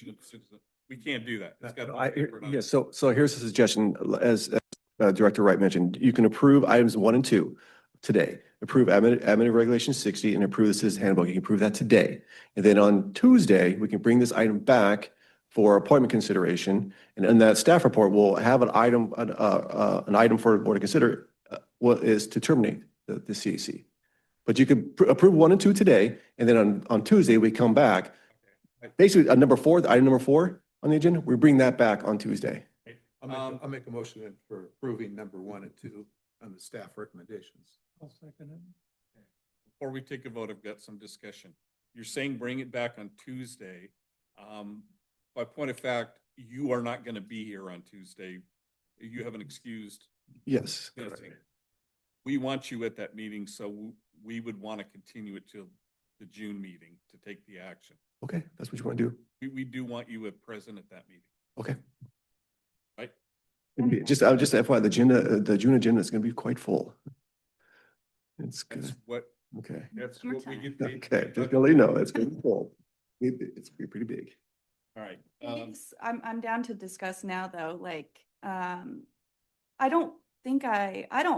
of citizen. We can't do that. It's gotta be separate on- Yes, so here's a suggestion, as Director Wright mentioned, you can approve items 1 and 2 today. Approve admin regulation 60 and approve the citizen handbook. You can approve that today. And then on Tuesday, we can bring this item back for appointment consideration. And in that staff report, we'll have an item for the board to consider, what is to terminate the CAC. But you could approve 1 and 2 today, and then on Tuesday, we come back. Basically, item number 4 on the agenda, we bring that back on Tuesday. I'll make a motion then for approving number 1 and 2 on the staff recommendations. I'll second it. Before we take a vote, I've got some discussion. You're saying bring it back on Tuesday. By point of fact, you are not going to be here on Tuesday. You have an excused Yes. missing. We want you at that meeting, so we would want to continue it till the June meeting to take the action. Okay, that's what you want to do. We do want you present at that meeting. Okay. Right. Just FYI, the June agenda is going to be quite full. It's That's good. what, Okay. that's what we get paid. Okay, just to let you know, it's going to be full. It's pretty big. All right. I'm down to discuss now, though, like, I don't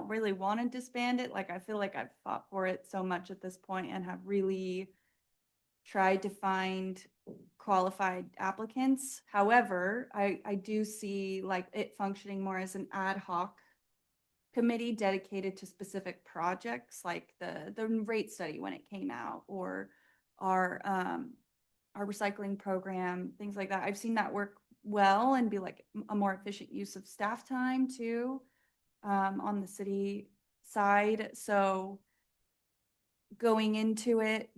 really want to disband it. Like, I feel like I've fought for it so much at this point and have really tried to find qualified applicants. However, I do see like it functioning more as an ad hoc committee dedicated to specific projects, like the rate study when it came out, or our recycling program, things like that. I've seen that work well and be like a more efficient use of staff time too, on the city side. So going into it,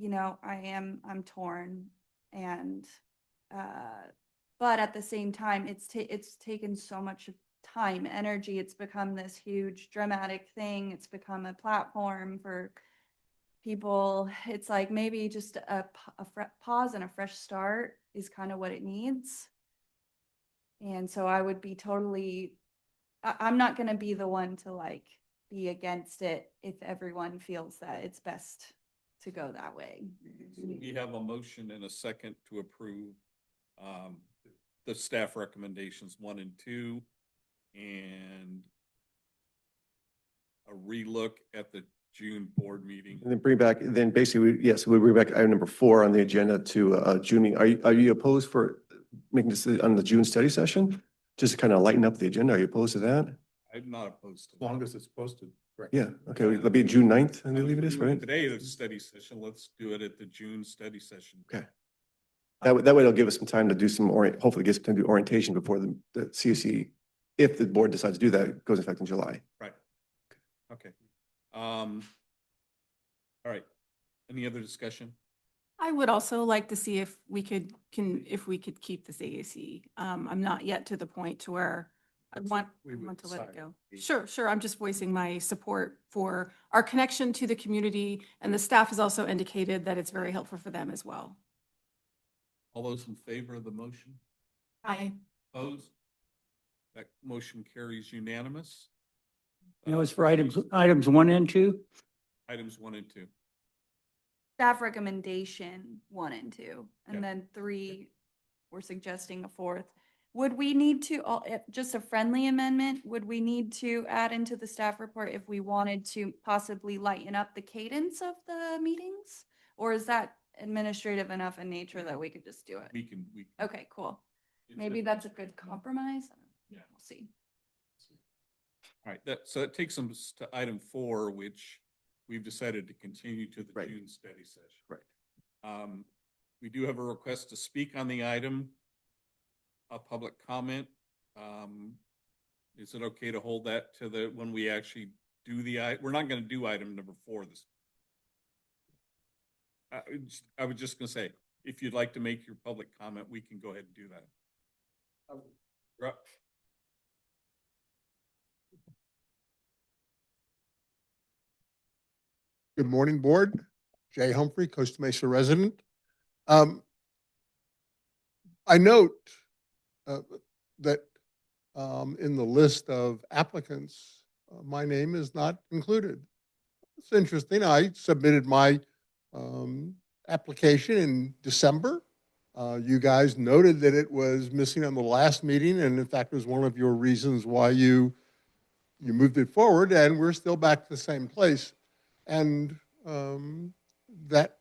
I'm torn, and but at the same time, it's taken so much time, energy. It's become this huge dramatic thing. It's become a platform for people. It's like maybe just a pause and a fresh start is kind of what it needs. And so I would be I'm not going to be the one to like be against it if everyone feels that it's best to go that way. We have a motion and a second to approve the staff recommendations 1 and 2, and a relook at the June board meeting. And then basically, yes, we bring back item number 4 on the agenda to June meeting. Are you opposed for making this on the June study session? Just to kind of lighten up the agenda. Are you opposed to that? I'm not opposed to As long as it's posted. correctly. Yeah, okay, that'll be June 9th, I believe it is, right? Today, the study session, let's do it at the June study session. Okay. That way it'll give us some time to do some hopefully get some time to do orientation before the CSE, if the board decides to do that, it goes into effect in July. Right. Okay. All right. Any other discussion? I would also like to see if we could, if we could keep the CAC. I'm not yet to the point to where I want We would to let it decide. go. Sure. I'm just voicing my support for our connection to the community, and the staff has also indicated that it's very helpful for them as well. All those in favor of the motion? Aye. Opposed? That motion carries unanimous. That was for items 1 and 2. Items 1 and 2. Staff recommendation 1 and 2, Yep. and then 3, we're suggesting a 4th. Would we need to, just a friendly amendment, would we need to add into the staff report if we wanted to possibly lighten up the cadence of the meetings? Or is that administrative enough in nature that we could just do it? We can. Okay, cool. Maybe that's a good compromise. Yeah. We'll see. All right, so that takes us to item 4, which we've decided to continue to the Right. June study session. Right. We do have a request to speak on the item, a public comment. Is it okay to hold that to when we actually do we're not going to do item number 4 this. I was just going to say, if you'd like to make your public comment, we can go ahead and do that. Right. Good morning, Board. Jay Humphrey, Costa Mesa resident. I note that in the list of applicants, my name is not included. It's interesting. I submitted my application in December. You guys noted that it was missing on the last meeting, and in fact, it was one of your reasons why you moved it forward, and we're still back to the same place. And that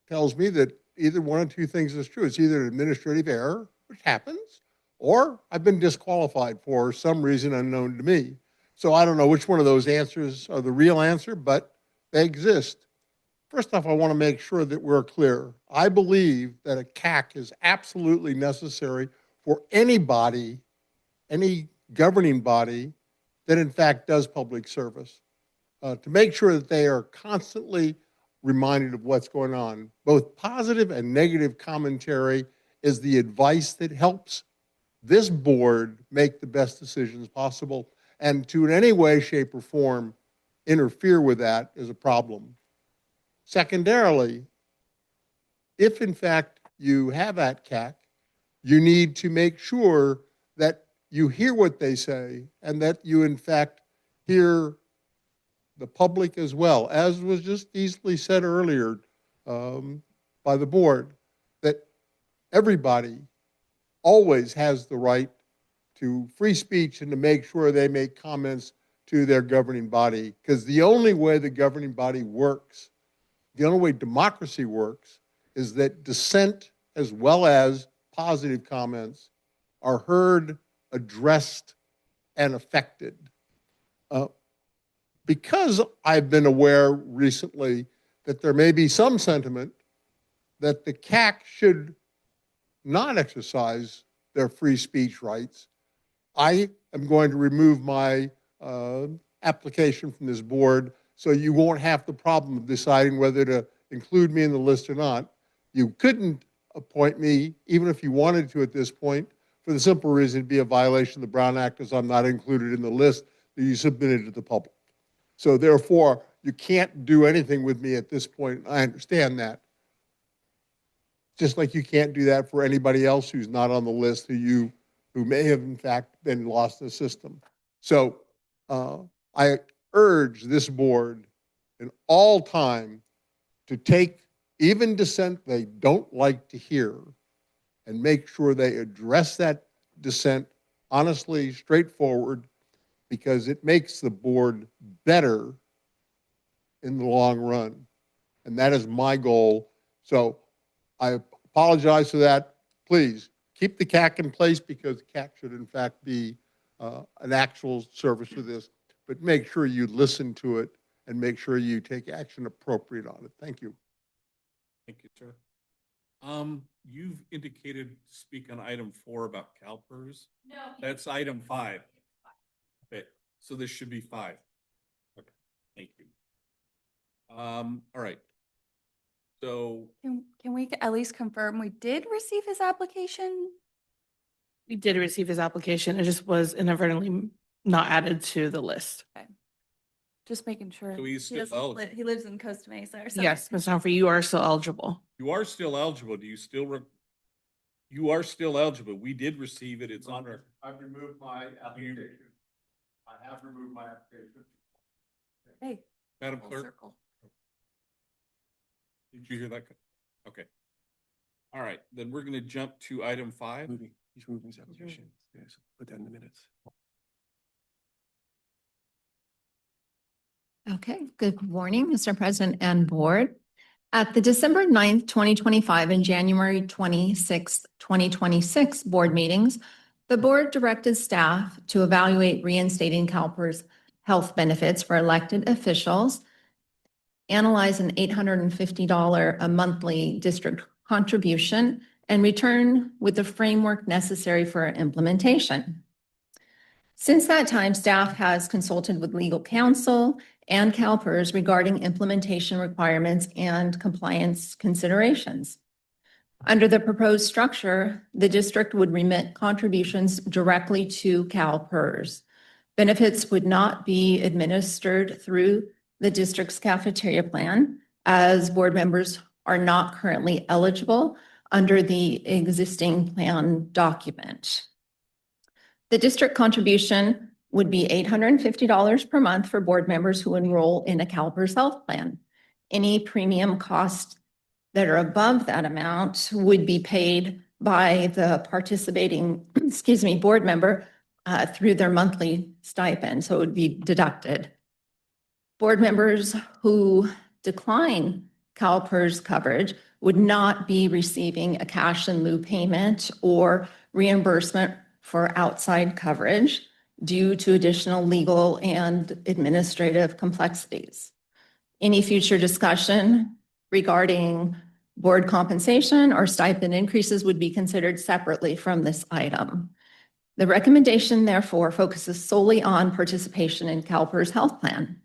tells me that either one of two things is true. It's either an administrative error, which happens, or I've been disqualified for some reason unknown to me. So I don't know which one of those answers are the real answer, but they exist. First off, I want to make sure that we're clear. I believe that a CAC is absolutely necessary for anybody, any governing body that in fact does public service, to make sure that they are constantly reminded of what's going on. Both positive and negative commentary is the advice that helps this board make the best decisions possible. And to in any way, shape, or form interfere with that is a problem. Secondarily, if in fact you have that CAC, you need to make sure that you hear what they say and that you in fact hear the public as well, as was just easily said earlier by the board, that everybody always has the right to free speech and to make sure they make comments to their governing body, because the only way the governing body works, the only way democracy works, is that dissent as well as positive comments are heard, addressed, and affected. Because I've been aware recently that there may be some sentiment that the CAC should not exercise their free speech rights, I am going to remove my application from this board, so you won't have the problem of deciding whether to include me in the list or not. You couldn't appoint me, even if you wanted to at this point, for the simple reason it'd be a violation of the Brown Act, as I'm not included in the list that you submitted to the public. So therefore, you can't do anything with me at this point. I understand that. Just like you can't do that for anybody else who's not on the list who may have in fact been lost in the system. So I urge this board in all time to take even dissent they don't like to hear and make sure they address that dissent honestly, straightforward, because it makes the board better in the long run. And that is my goal. So I apologize for that. Please keep the CAC in place, because the CAC should in fact be an actual service to this, but make sure you listen to it and make sure you take action appropriate on it. Thank you. Thank you, sir. You've indicated to speak on item 4 about CalPERS. No. That's item 5. Okay, so this should be 5. Okay, thank you. All right. So Can we at least confirm we did receive his application? We did receive his application. It just was inadvertently not added to the list. Just making sure. So he's He still doesn't eligible. he lives in Costa Mesa or something. Yes, Ms. Humphrey, you are still eligible. you are still eligible. Do you still, you are still eligible. We did receive it. It's on record. I've removed my application. I have removed my application. Hey. Madam full Clerk, circle. did you hear that? Okay. All right, then we're gonna jump to item 5. He's moving his application. Yes, put that in the minutes. Okay, good morning, Mr. President and Board. At the December 9th, 2025 and January 26th, 2026 board meetings, the board directed staff to evaluate reinstating CalPERS health benefits for elected officials, analyze an $850 a monthly district contribution, and return with the framework necessary for implementation. Since that time, staff has consulted with legal counsel and CalPERS regarding implementation requirements and compliance considerations. Under the proposed structure, the district would remit contributions directly to CalPERS. Benefits would not be administered through the district's cafeteria plan, as board members are not currently eligible under the existing plan document. The district contribution would be $850 per month for board members who enroll in a CalPERS health plan. Any premium costs that are above that amount would be paid by the participating, board member through their monthly stipend, so it would be deducted. Board members who decline CalPERS coverage would not be receiving a cash in lieu payment or reimbursement for outside coverage due to additional legal and administrative complexities. Any future discussion regarding board compensation or stipend increases would be considered separately from this item. The recommendation, therefore, focuses solely on participation in CalPERS health plan.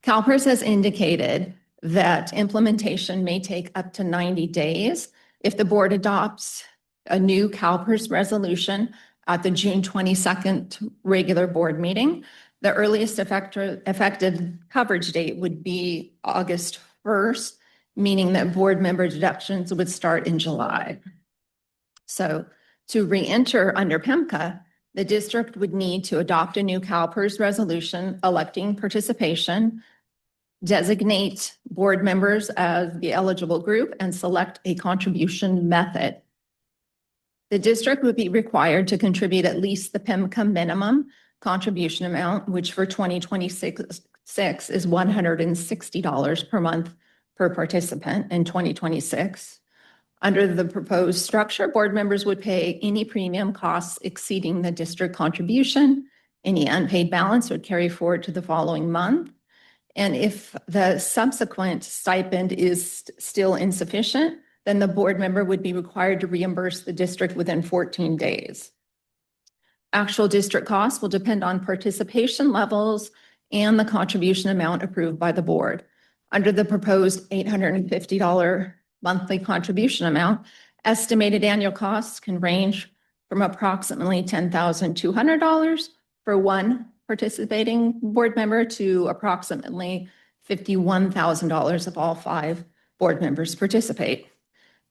CalPERS has indicated that implementation may take up to 90 days if the board adopts a new CalPERS resolution at the June 22nd regular board meeting. The earliest effective coverage date would be August 1st, meaning that board member deductions would start in July. So to re-enter under PEMCA, the district would need to adopt a new CalPERS resolution electing participation, designate board members as the eligible group, and select a contribution method. The district would be required to contribute at least the PEMCA minimum contribution amount, which for 2026 is $160 per month per participant in 2026. Under the proposed structure, board members would pay any premium costs exceeding the district contribution. Any unpaid balance would carry forward to the following month. And if the subsequent stipend is still insufficient, then the board member would be required to reimburse the district within 14 days. Actual district costs will depend on participation levels and the contribution amount approved by the board. Under the proposed $850 monthly contribution amount, estimated annual costs can range from approximately $10,200 for one participating board member to approximately $51,000 if all 5 board members participate.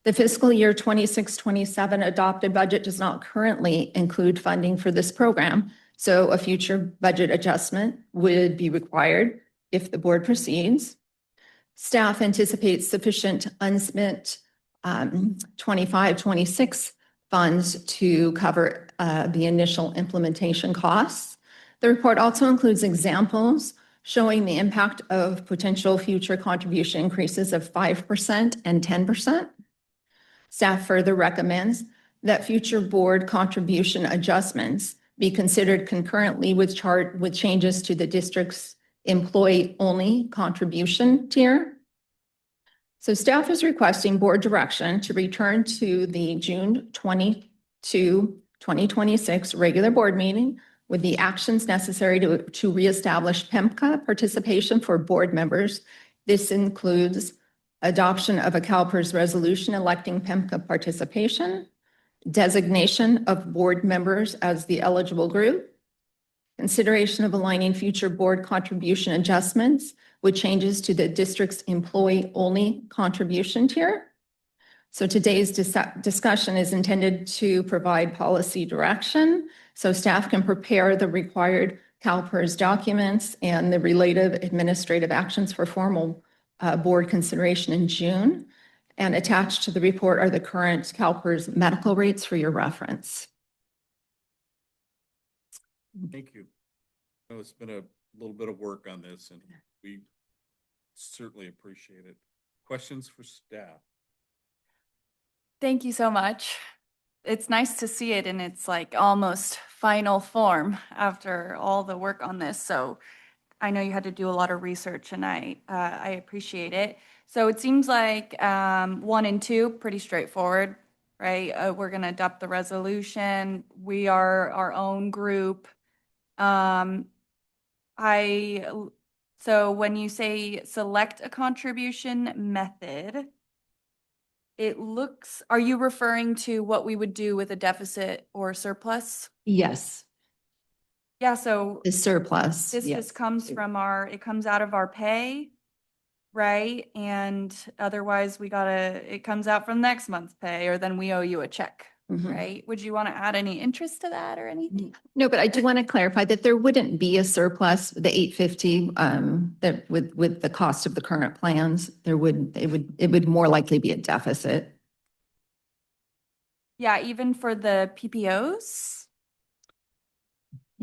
The fiscal year 26-27 adopted budget does not currently include funding for this program, so a future budget adjustment would be required if the board proceeds. Staff anticipates sufficient unspent 25-26 funds to cover the initial implementation costs. The report also includes examples showing the impact of potential future contribution increases of 5% and 10%. Staff further recommends that future board contribution adjustments be considered concurrently with chart with changes to the district's employee-only contribution tier. So staff is requesting board direction to return to the June 22, 2026 regular board meeting with the actions necessary to reestablish PEMCA participation for board members. This includes adoption of a CalPERS resolution electing PEMCA participation, designation of board members as the eligible group, consideration of aligning future board contribution adjustments with changes to the district's employee-only contribution tier. So today's discussion is intended to provide policy direction so staff can prepare the required CalPERS documents and the related administrative actions for formal board consideration in June. And attached to the report are the current CalPERS medical rates for your reference. Thank you. I know it's been a little bit of work on this and we certainly appreciate it. Questions for staff? Thank you so much. It's nice to see it in its like almost final form after all the work on this. So I know you had to do a lot of research and I appreciate it. So it seems like 1 and 2, pretty straightforward, right? We're going to adopt the resolution. We are our own group. So when you say select a contribution method, it looks, are you referring to what we would do with a deficit or surplus? Yes, Yeah, so the surplus. this yes. just comes from it comes out of our pay, right? And otherwise it comes out from next month's pay, or then we owe you a check, Mhm. right? Would you want to add any interest to that or anything? No, but I do want to clarify that there wouldn't be a surplus, the 850, that with the cost of the current plans, it would more likely be a deficit. Yeah, even for the PPOs?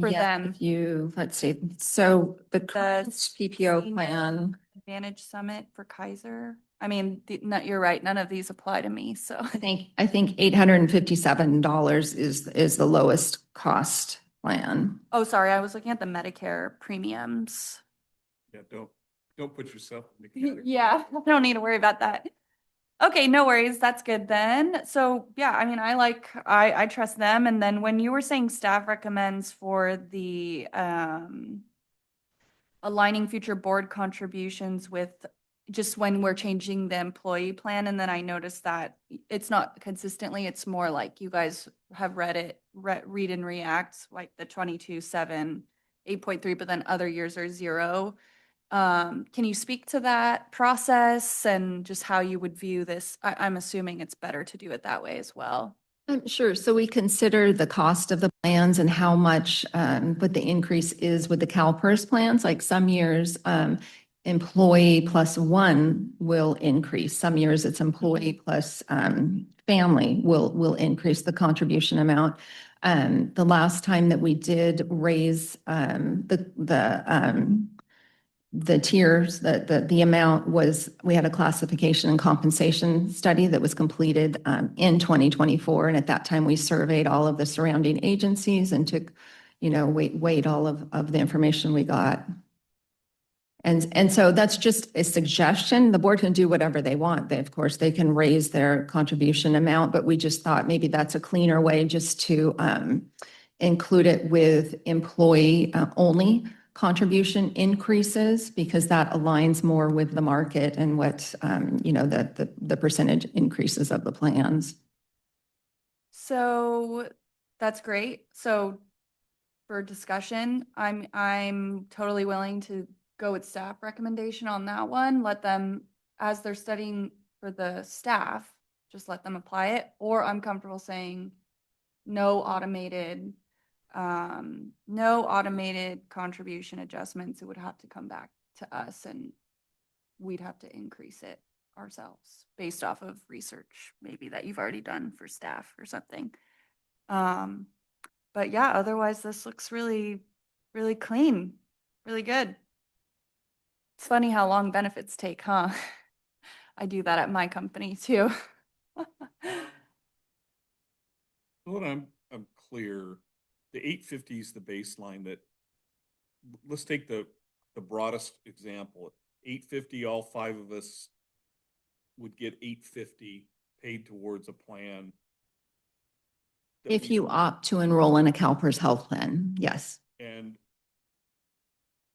For Yeah, them. if you, let's see, so the current PPO senior plan, Advantage Summit for Kaiser. I mean, you're right. None of these apply to me. So I think $857 is the lowest cost plan. oh, sorry. I was looking at the Medicare premiums. Yeah, don't put yourself in the category. Yeah, I don't need to worry about that. Okay, no worries. That's good then. So yeah, I mean, I trust them. And then when you were saying staff recommends for the aligning future board contributions with just when we're changing the employee plan, and then I noticed that it's not consistently, it's more like you guys have read and react, like the 22/7, 8.3, but then other years are 0. Can you speak to that process and just how you would view this? I'm assuming it's better to do it that way as well. Sure. So we consider the cost of the plans and how much, what the increase is with the CalPERS plans. Like some years, employee plus 1 will increase. Some years it's employee plus family will increase the contribution amount. The last time that we did raise the tiers, the amount was, we had a classification and compensation study that was completed in 2024. And at that time, we surveyed all of the surrounding agencies and took, weighed all of the information we got. And so that's just a suggestion. The board can do whatever they want. Of course, they can raise their contribution amount, but we just thought maybe that's a cleaner way just to include it with employee only contribution increases, because that aligns more with the market and what, the percentage increases of the plans. So that's great. So for discussion, I'm totally willing to go with staff recommendation on that one. Let them, as they're studying for the staff, just let them apply it. Or I'm comfortable saying no automated contribution adjustments. It would have to come back to us and we'd have to increase it ourselves based off of research maybe that you've already done for staff or something. But yeah, otherwise this looks really, really clean, really good. It's funny how long benefits take, huh? I do that at my company too. What I'm clear, the 850 is the baseline that, let's take the broadest example. 850, all five of us would get 850 paid towards a plan. that If we- you opt to enroll in a CalPERS health plan, yes. And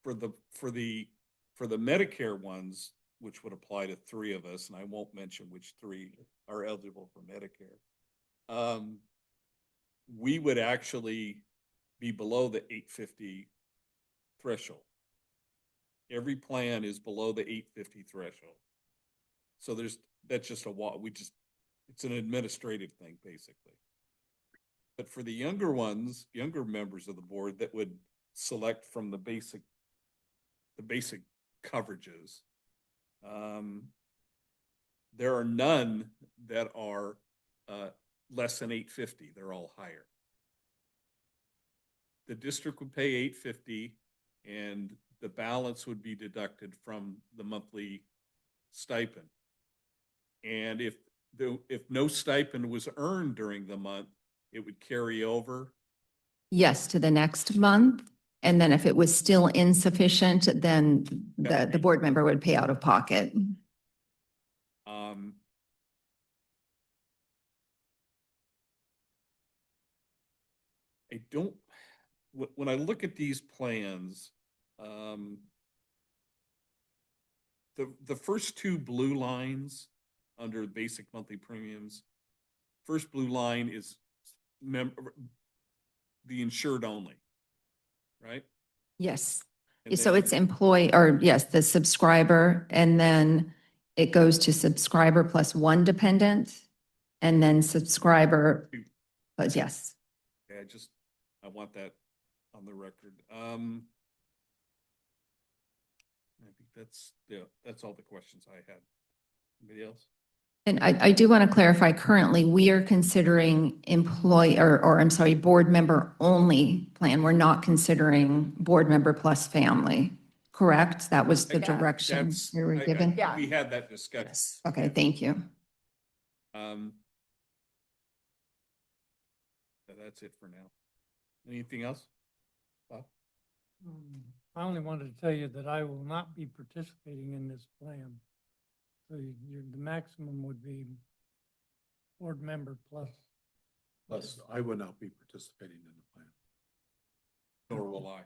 for the Medicare ones, which would apply to three of us, and I won't mention which three are eligible for Medicare, we would actually be below the 850 threshold. Every plan is below the 850 threshold. So that's just it's an administrative thing, basically. But for the younger members of the board that would select from the basic coverages, there are none that are less than 850. They're all higher. The district would pay 850, and the balance would be deducted from the monthly stipend. And if no stipend was earned during the month, it would carry over. Yes, to the next month. And then if it was still insufficient, then the board member would pay out of pocket. I don't, when I look at these plans, the first two blue lines under basic monthly premiums, first blue line is the insured only, right? Yes. And So then- it's employee, or yes, the subscriber, and then it goes to subscriber plus one dependent, and then subscriber, but yes. Okay, I want that on the record. I think that's all the questions I had. Anybody else? And I do want to clarify, currently, we are considering employee, or I'm sorry, board member only plan. We're not considering board member plus family, correct? That was the direction we were given? Yeah. We had that discussion. Yes. Okay, thank you. That's it for now. Anything else? Bob? I only wanted to tell you that I will not be participating in this plan. So the maximum would be board member plus. Plus, I would not be participating in the plan. Nor will I.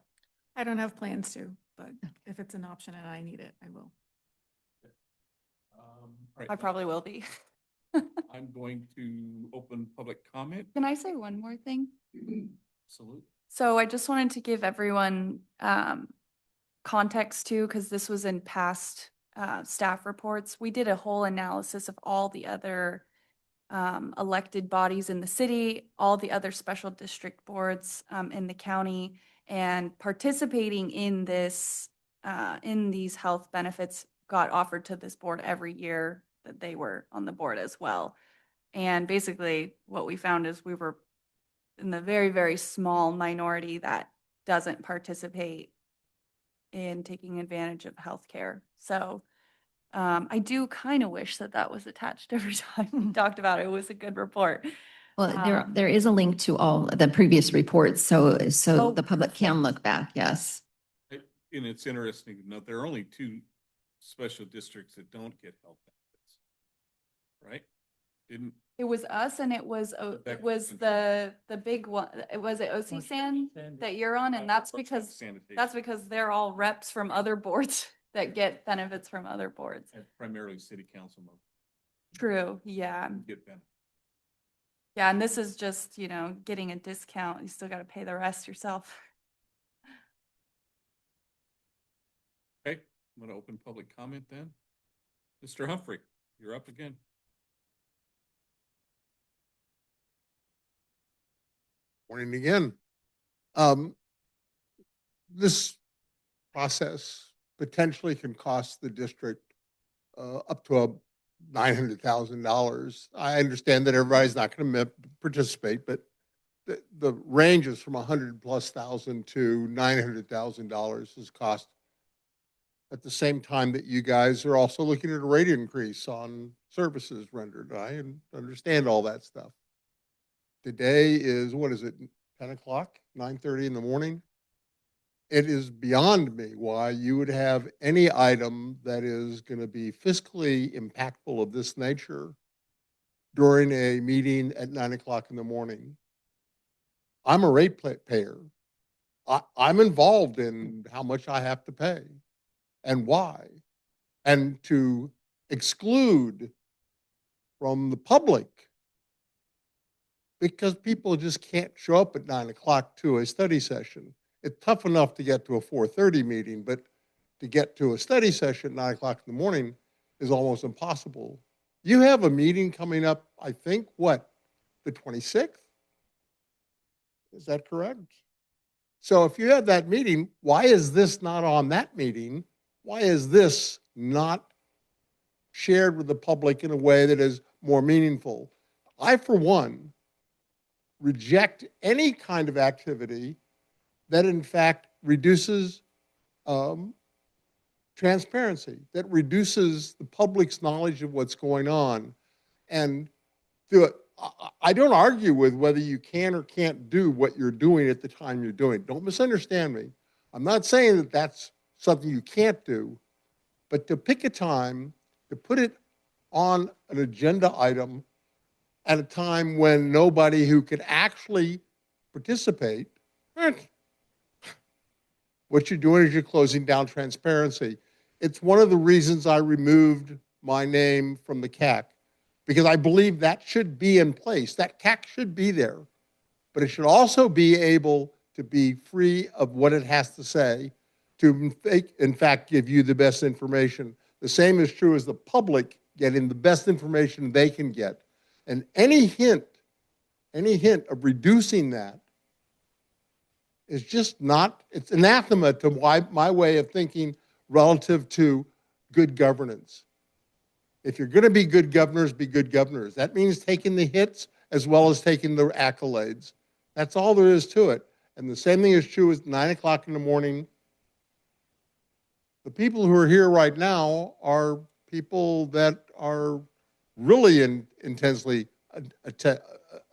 I don't have plans to, but if it's an option and I need it, I will. All right. I probably will be. I'm going to open public comment. Can I say one more thing? Absolutely. So I just wanted to give everyone context too, because this was in past staff reports. We did a whole analysis of all the other elected bodies in the city, all the other special district boards in the county, and participating in this, in these health benefits got offered to this board every year that they were on the board as well. And basically what we found is we were in the very, very small minority that doesn't participate in taking advantage of healthcare. So I do kind of wish that that was attached every time we talked about it. It was a good report. Well, there is a link to all the previous reports, so Oh, the public can look back, yes. And it's interesting to note, there are only two special districts that don't get health benefits. Right? It was us, and it was the big one. It was OCSAN that you're on, and that's because they're all reps from other boards that get benefits from other boards. And primarily city council members True, yeah. get benefits. Yeah, and this is just, getting a discount. You still got to pay the rest yourself. Okay, I'm going to open public comment then. Mr. Humphrey, you're up again. Morning again. This process potentially can cost the district up to $900,000. I understand that everybody's not going to participate, but the range is from $100,000+ to $900,000 is cost. At the same time that you guys are also looking at a rate increase on services rendered. I understand all that stuff. Today is, what is it, 10 o'clock, 9:30 in the morning. It is beyond me why you would have any item that is going to be fiscally impactful of this nature during a meeting at 9 o'clock in the morning. I'm a payer. I'm involved in how much I have to pay and why. And to exclude from the public because people just can't show up at 9 o'clock to a study session. It's tough enough to get to a 4:30 meeting, but to get to a study session at 9 o'clock in the morning is almost impossible. You have a meeting coming up, I think, what, the 26th? Is that correct? So if you have that meeting, why is this not on that meeting? Why is this not shared with the public in a way that is more meaningful? I, for one, reject any kind of activity that in fact reduces transparency, that reduces the public's knowledge of what's going on. And I don't argue with whether you can or can't do what you're doing at the time you're doing it. Don't misunderstand me. I'm not saying that that's something you can't do, but to pick a time, to put it on an agenda item at a time when nobody who could actually participate, what you're doing is you're closing down transparency. It's one of the reasons I removed my name from the CAC, because I believe that should be in place. That CAC should be there, but it should also be able to be free of what it has to say to, in fact, give you the best information. The same is true as the public getting the best information they can get. And any hint of reducing that is just not, it's anathema to my way of thinking relative to good governance. If you're going to be good governors, be good governors. That means taking the hits as well as taking the accolades. That's all there is to it. And the same thing is true as 9 o'clock in the morning. The people who are here right now are people that are really intensely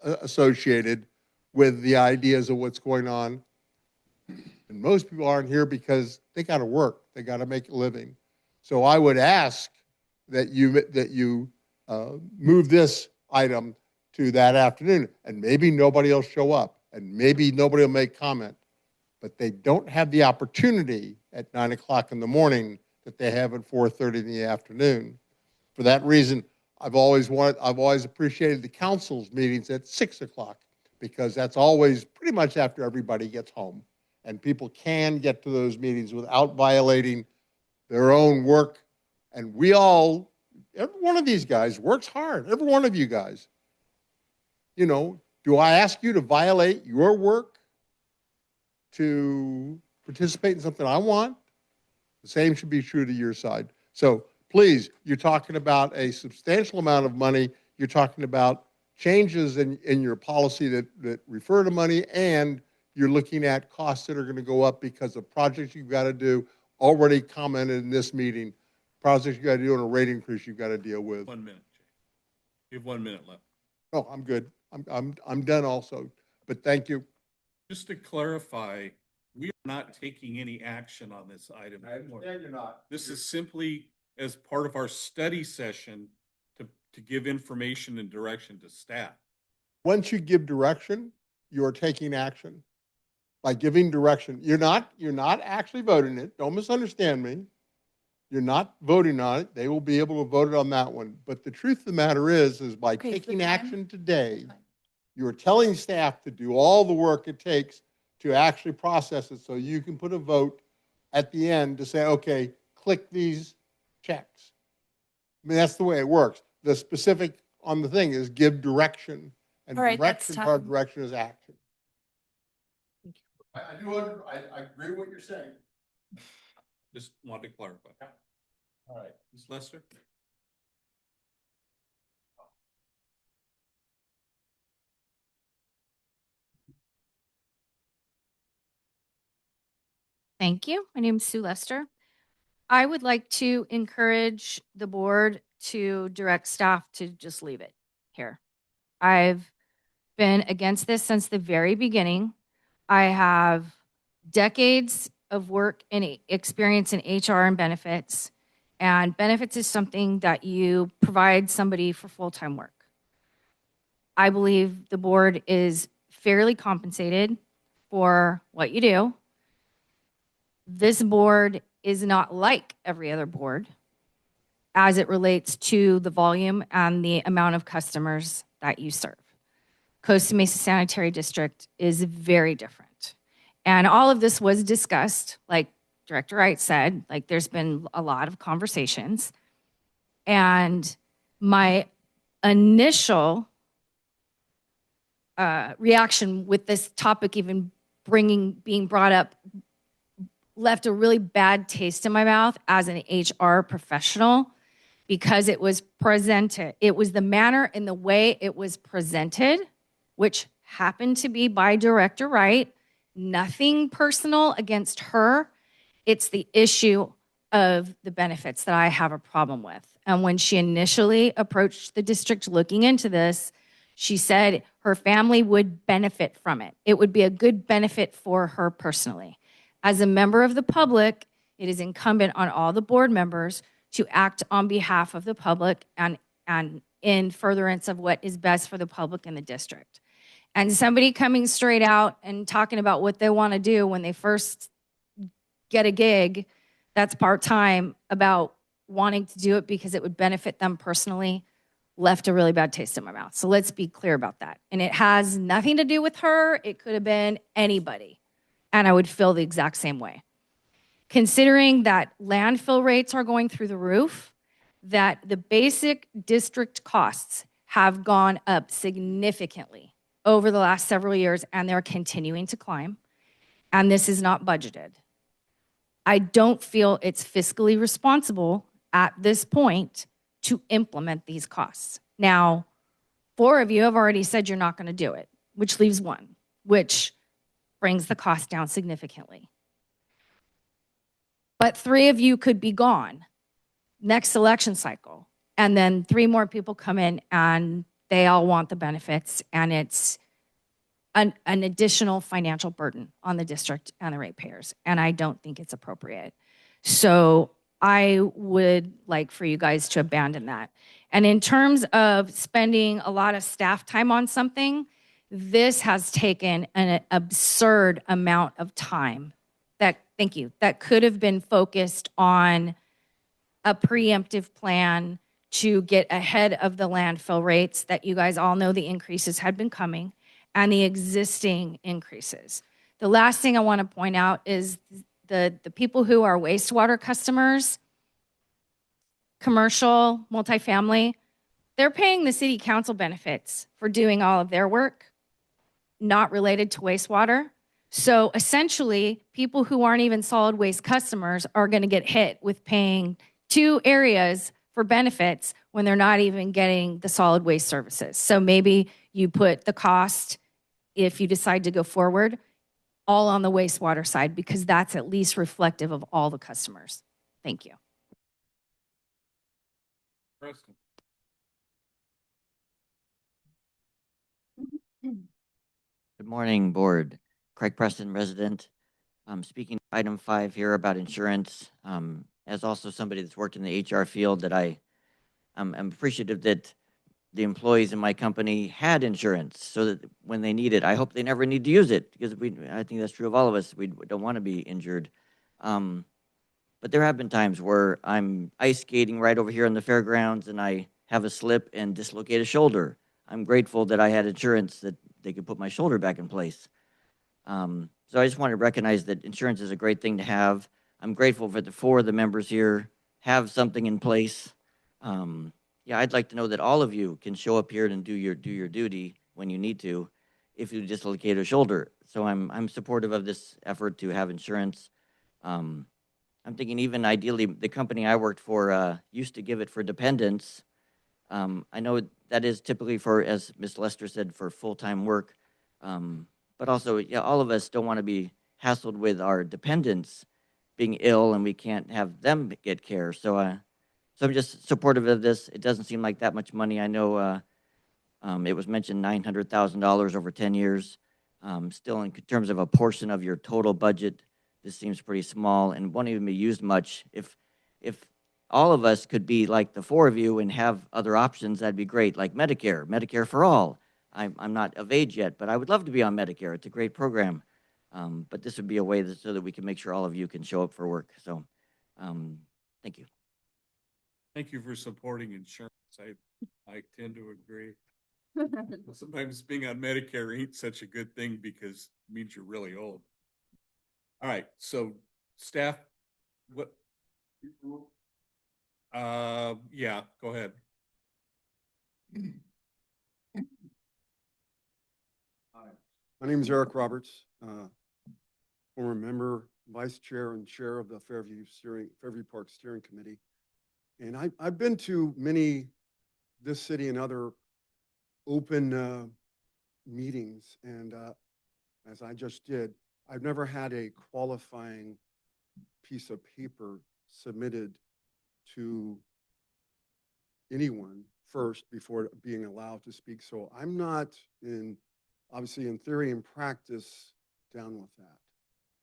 associated with the ideas of what's going on. And most people aren't here because they got to work. They got to make a living. So I would ask that you move this item to that afternoon, and maybe nobody will show up, and maybe nobody will make comment, but they don't have the opportunity at 9 o'clock in the morning that they have at 4:30 in the afternoon. For that reason, I've always appreciated the council's meetings at 6 o'clock, because that's always pretty much after everybody gets home, and people can get to those meetings without violating their own work. And we all, every one of these guys works hard, every one of you guys. You know, do I ask you to violate your work to participate in something I want? The same should be true to your side. So please, you're talking about a substantial amount of money. You're talking about changes in your policy that refer to money, and you're looking at costs that are going to go up because of projects you've got to do, already commented in this meeting, projects you got to do, and a rate increase you've got to deal with. 1 minute, Jay. You have 1 minute left. Oh, I'm good. I'm done also, but thank you. Just to clarify, we are not taking any action on this item. you're not. This is simply as part of our study session to give information and direction to staff. Once you give direction, you are taking action. By giving direction, you're not actually voting it. Don't misunderstand me. You're not voting on it. They will be able to vote it on that one. But the truth of the matter is by Okay, so taking then- action today, you're telling staff to do all the work it takes to actually process it so you can put a vote at the end to say, okay, click these checks. I mean, that's the way it works. The specific on the thing is give direction. And All right, that's direction, tough. part of direction is action. I agree with what you're saying. Just wanted to clarify. All right. Ms. Lester? Thank you. My name is Sue Lester. I would like to encourage the board to direct staff to just leave it here. I've been against this since the very beginning. I have decades of work and experience in HR and benefits. And benefits is something that you provide somebody for full-time work. I believe the board is fairly compensated for what you do. This board is not like every other board as it relates to the volume and the amount of customers that you serve. Costa Mesa Sanitary District is very different. And all of this was discussed, like Director Wright said, like there's been a lot of conversations. And my initial reaction with this topic even being brought up left a really bad taste in my mouth as an HR professional because it was presented. It was the manner and the way it was presented, which happened to be by Director Wright. Nothing personal against her. It's the issue of the benefits that I have a problem with. And when she initially approached the district looking into this, she said her family would benefit from it. It would be a good benefit for her personally. As a member of the public, it is incumbent on all the board members to act on behalf of the public and in furtherance of what is best for the public in the district. And somebody coming straight out and talking about what they want to do when they first get a gig that's part-time about wanting to do it because it would benefit them personally left a really bad taste in my mouth. So let's be clear about that. And it has nothing to do with her. It could have been anybody. And I would feel the exact same way. Considering that landfill rates are going through the roof, that the basic district costs have gone up significantly over the last several years, and they're continuing to climb, and this is not budgeted. I don't feel it's fiscally responsible at this point to implement these costs. Now, 4 of you have already said you're not going to do it, which leaves 1, which brings the cost down significantly. But 3 of you could be gone next election cycle. And then 3 more people come in and they all want the benefits, and it's an additional financial burden on the district and the ratepayers. And I don't think it's appropriate. So I would like for you guys to abandon that. And in terms of spending a lot of staff time on something, this has taken an absurd amount of time that could have been focused on a preemptive plan to get ahead of the landfill rates that you guys all know the increases had been coming and the existing increases. The last thing I want to point out is the people who are wastewater customers, commercial, multifamily, they're paying the city council benefits for doing all of their work, not related to wastewater. So essentially, people who aren't even solid waste customers are going to get hit with paying 2 areas for benefits when they're not even getting the solid waste services. So maybe you put the cost, if you decide to go forward, all on the wastewater side, because that's at least reflective of all the customers. Thank you. Preston. Good morning, board. Craig Preston, resident. Speaking of item 5 here about insurance, as also somebody that's worked in the HR field, that I'm appreciative that the employees in my company had insurance so that when they need it, I hope they never need to use it, because I think that's true of all of us. We don't want to be injured. But there have been times where I'm ice skating right over here on the fairgrounds and I have a slip and dislocate a shoulder. I'm grateful that I had insurance that they could put my shoulder back in place. So I just want to recognize that insurance is a great thing to have. I'm grateful for the 4 of the members here have something in place. Yeah, I'd like to know that all of you can show up here and do your duty when you need to, if you dislocate a shoulder. So I'm supportive of this effort to have insurance. I'm thinking even ideally, the company I worked for used to give it for dependents. I know that is typically for, as Ms. Lester said, for full-time work. But also, yeah, all of us don't want to be hassled with our dependents being ill and we can't have them get care. So I'm just supportive of this. It doesn't seem like that much money. I know It was mentioned $900,000 over 10 years. Still, in terms of a portion of your total budget, this seems pretty small and won't even be used much. If all of us could be like the four of you and have other options, that'd be great, like Medicare for all. I'm not of age yet, but I would love to be on Medicare. It's a great program. But this would be a way so that we can make sure all of you can show up for work. So, thank you. Thank you for supporting insurance. I tend to agree. Sometimes being on Medicare ain't such a good thing because it means you're really old. All right, so staff, what? Yeah, go ahead. My name is Eric Roberts, former member, vice chair, and chair of the Fairview Park Steering Committee. And I've been to many, this city and other open meetings. And as I just did, I've never had a qualifying piece of paper submitted to anyone first before being allowed to speak. So I'm not obviously in theory and practice down with that.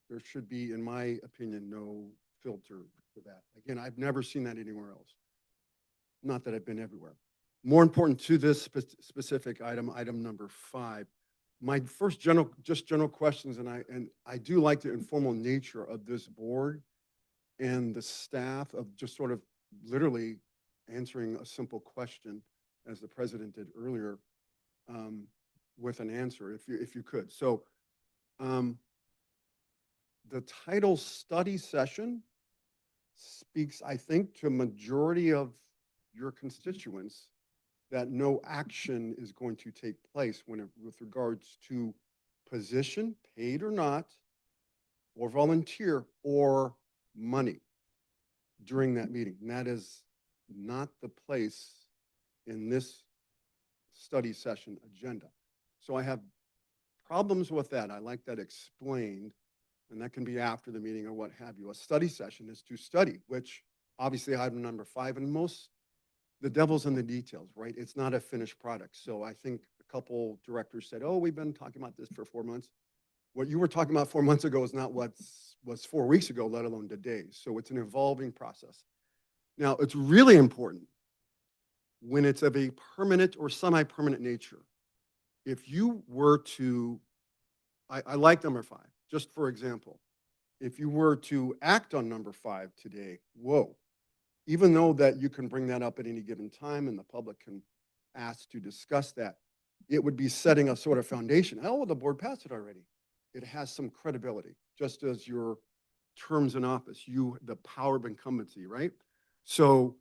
There should be, in my opinion, no filter for that. Again, I've never seen that anywhere else. Not that I've been everywhere. More important to this specific item, item number 5, my first general questions, and I do like the informal nature of this board and the staff of just sort of literally answering a simple question, as the president did earlier, with an answer, if you could. So, the title study session speaks, I think, to a majority of your constituents that no action is going to take place with regards to position, paid or not, or volunteer, or money during that meeting. And that is not the place in this study session agenda. So I have problems with that. I like that explained, and that can be after the meeting or what have you. A study session is to study, which obviously item number 5, and the devil's in the details, right? It's not a finished product. So I think a couple directors said, oh, we've been talking about this for 4 months. What you were talking about 4 months ago is not what was 4 weeks ago, let alone today. So it's an evolving process. Now, it's really important when it's of a permanent or semi-permanent nature. If you were to, I like number 5, just for example, if you were to act on number 5 today, whoa, even though that you can bring that up at any given time and the public can ask to discuss that, it would be setting a sort of foundation. Oh, the board passed it already. It has some credibility, just as your terms in office, the power of incumbency, right? So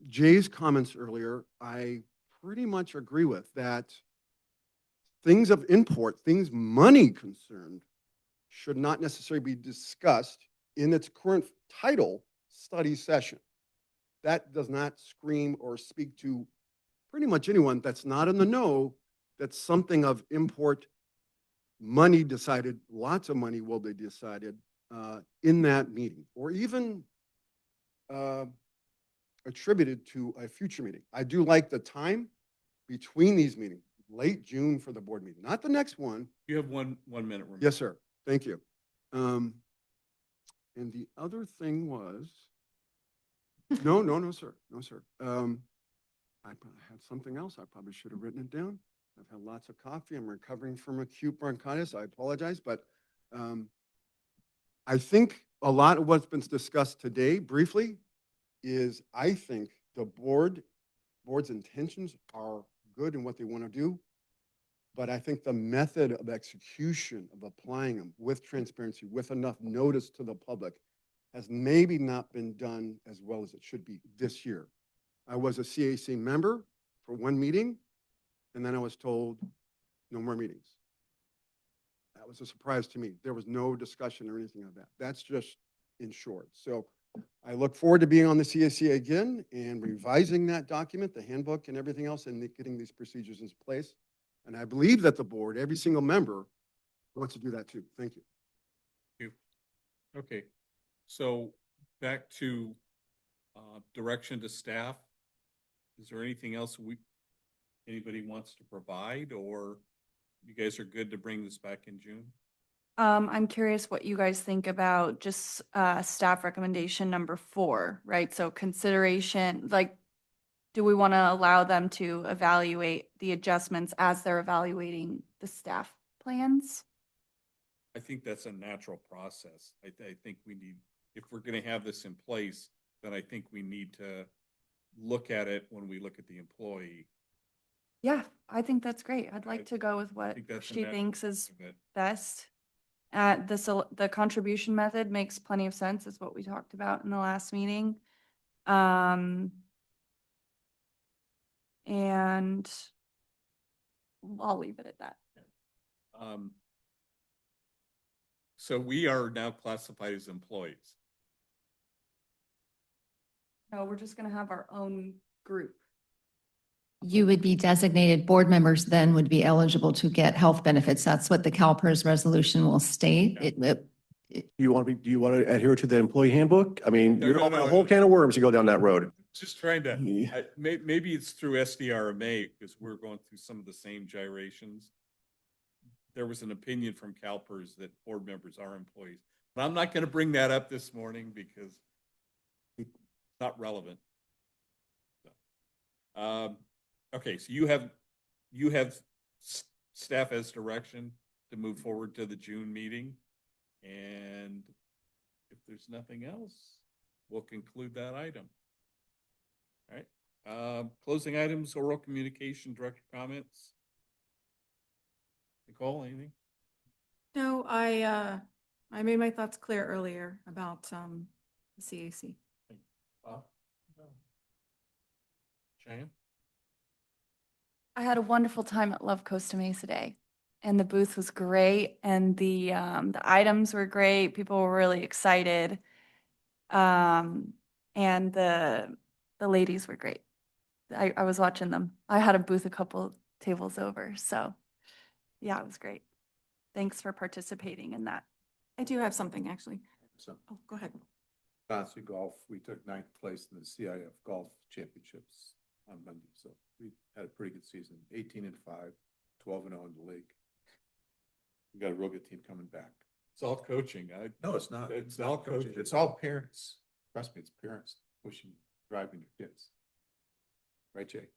Jay's comments earlier, I pretty much agree with that. Things of import, things money concerned, should not necessarily be discussed in its current title, study session. That does not scream or speak to pretty much anyone that's not in the know that something of import, money decided, lots of money will be decided in that meeting, or even attributed to a future meeting. I do like the time between these meetings, late June for the board meeting, not the next one. You have one minute. Remember. Yes, sir. Thank you. And the other thing was, no, sir. No, sir. I had something else. I probably should have written it down. I've had lots of coffee. I'm recovering from acute bronchitis. I apologize, but I think a lot of what's been discussed today briefly is, I think the board's intentions are good in what they want to do, but I think the method of execution of applying them with transparency, with enough notice to the public, has maybe not been done as well as it should be this year. I was a CAC member for one meeting, and then I was told no more meetings. That was a surprise to me. There was no discussion or anything of that. That's just in short. So I look forward to being on the CAC again and revising that document, the handbook and everything else, and getting these procedures in place. And I believe that the board, every single member, wants to do that too. Thank you. Thank you. Okay. So back to direction to staff. Is there anything else anybody wants to provide, or you guys are good to bring this back in June? I'm curious what you guys think about just staff recommendation number 4, right? So consideration, like, do we want to allow them to evaluate the adjustments as they're evaluating the staff plans? I think that's a natural process. I think we need, if we're gonna have this in place, then I think we need to look at it when we look at the employee. Yeah, I think that's great. I'd like to go with what think that's a she natural thinks is part of it. best. The contribution method makes plenty of sense, is what we talked about in the last meeting. And I'll leave it at that. So we are now classified as employees. No, we're just gonna have our own group. You would be designated board members then would be eligible to get health benefits. That's what the CalPERS resolution will state. Do you want to adhere to the employee handbook? I mean, No, you're no, opening no, a whole no. can of worms to go down that road. Just trying to, Yeah. maybe it's through SDRMA because we're going through some of the same gyrations. There was an opinion from CalPERS that board members are employees, but I'm not going to bring that up this morning because it's not relevant. Okay, so you have staff as direction to move forward to the June meeting. And if there's nothing else, we'll conclude that item. All right, closing items, oral communication, director comments. Nicole, anything? No, I made my thoughts clear earlier about the CAC. Bob? Cheyenne? I had a wonderful time at Love Costa Mesa Day, and the booth was great, and the items were great. People were really excited, and the ladies were great. I was watching them. I had a booth a couple tables over, so yeah, it was great. Thanks for participating in that. I do have something, actually. So Oh, go ahead. Classic golf, we took 9th place in the CIF Golf Championships on Monday, so we had a pretty good season, 18-5, 12-0 in the league. We got a real good team coming back. It's all coaching. No, it's not. It's all coaching. It's all parents. Trust me, it's parents pushing, driving your kids. Right, Jay?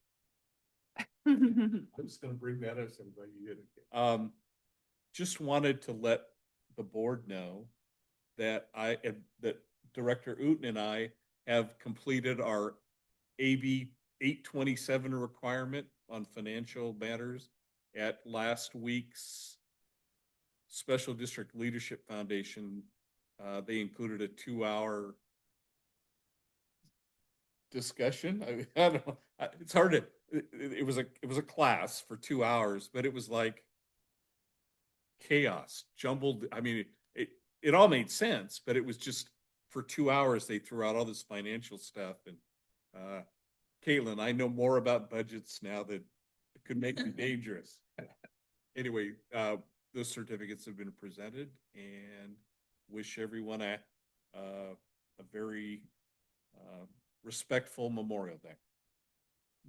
I'm just gonna bring that as somebody you did. Just wanted to let the board know that that Director Uten and I have completed our AB 827 requirement on financial matters at last week's Special District Leadership Foundation. They included a 2-hour discussion. I don't know. It's hard to, it was a class for 2 hours, but it was like chaos, jumbled. I mean, it all made sense, but it was just for 2 hours, they threw out all this financial stuff. And Caitlin, I know more about budgets now that it could make me dangerous. Anyway, those certificates have been presented, and wish everyone a very respectful Memorial Day.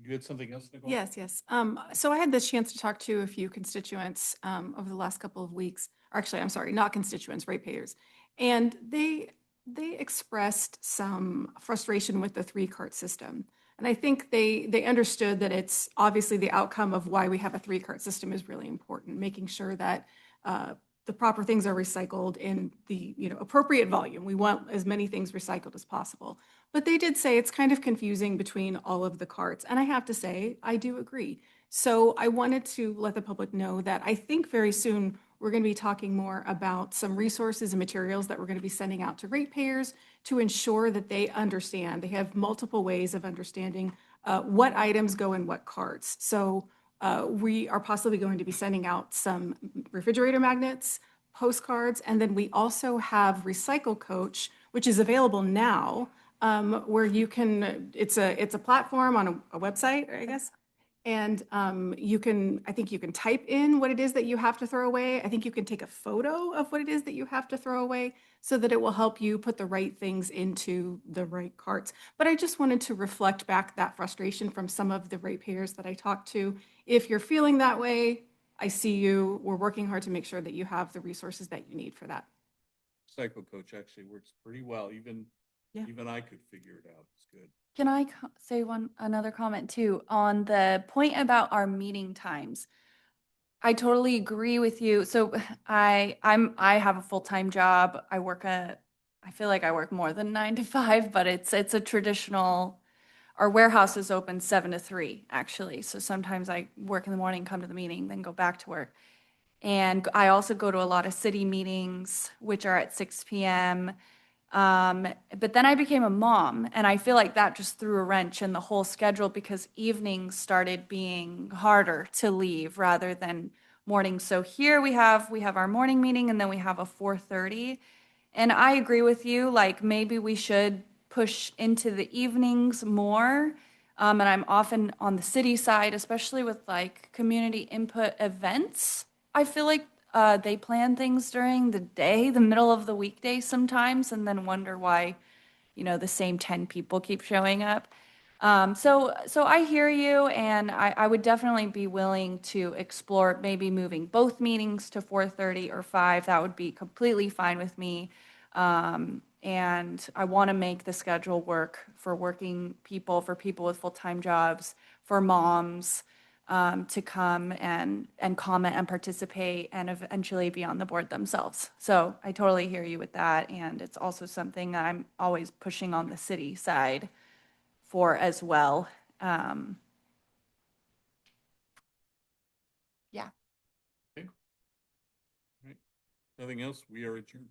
You had something else, Nicole? Yes, yes. So I had this chance to talk to a few constituents over the last couple of weeks. Or actually, I'm sorry, not constituents, ratepayers. And they expressed some frustration with the 3-cart system. And I think they understood that it's obviously the outcome of why we have a 3-cart system is really important, making sure that the proper things are recycled in the appropriate volume. We want as many things recycled as possible. But they did say it's kind of confusing between all of the carts. And I have to say, I do agree. So I wanted to let the public know that I think very soon we're going to be talking more about some resources and materials that we're going to be sending out to ratepayers to ensure that they understand. They have multiple ways of understanding what items go in what carts. So we are possibly going to be sending out some refrigerator magnets, postcards, and then we also have Recycle Coach, which is available now, where you can, it's a platform on a website, I guess. And I think you can type in what it is that you have to throw away. I think you can take a photo of what it is that you have to throw away so that it will help you put the right things into the right carts. But I just wanted to reflect back that frustration from some of the ratepayers that I talked to. If you're feeling that way, I see you. We're working hard to make sure that you have the resources that you need for that. Cycle coach actually works pretty well. Even I could figure it out. It's good. Can I say another comment too on the point about our meeting times? I totally agree with you. So I have a full-time job. I feel like I work more than 9 to 5, but it's a traditional. Our warehouse is open 7 to 3 actually. So sometimes I work in the morning, come to the meeting, then go back to work. And I also go to a lot of city meetings, which are at 6 p.m. But then I became a mom, and I feel like that just threw a wrench in the whole schedule because evenings started being harder to leave rather than mornings. So here we have our morning meeting, and then we have a 4:30. And I agree with you, like maybe we should push into the evenings more. And I'm often on the city side, especially with like community input events. I feel like they plan things during the day, the middle of the weekday sometimes, and then wonder why, the same 10 people keep showing up. So I hear you, and I would definitely be willing to explore maybe moving both meetings to 4:30 or 5. That would be completely fine with me. And I want to make the schedule work for working people, for people with full-time jobs, for moms, to come and comment and participate and eventually be on the board themselves. So I totally hear you with that. And it's also something that I'm always pushing on the city side for as well. Yeah. Okay. All right. Nothing else. We are adjourned.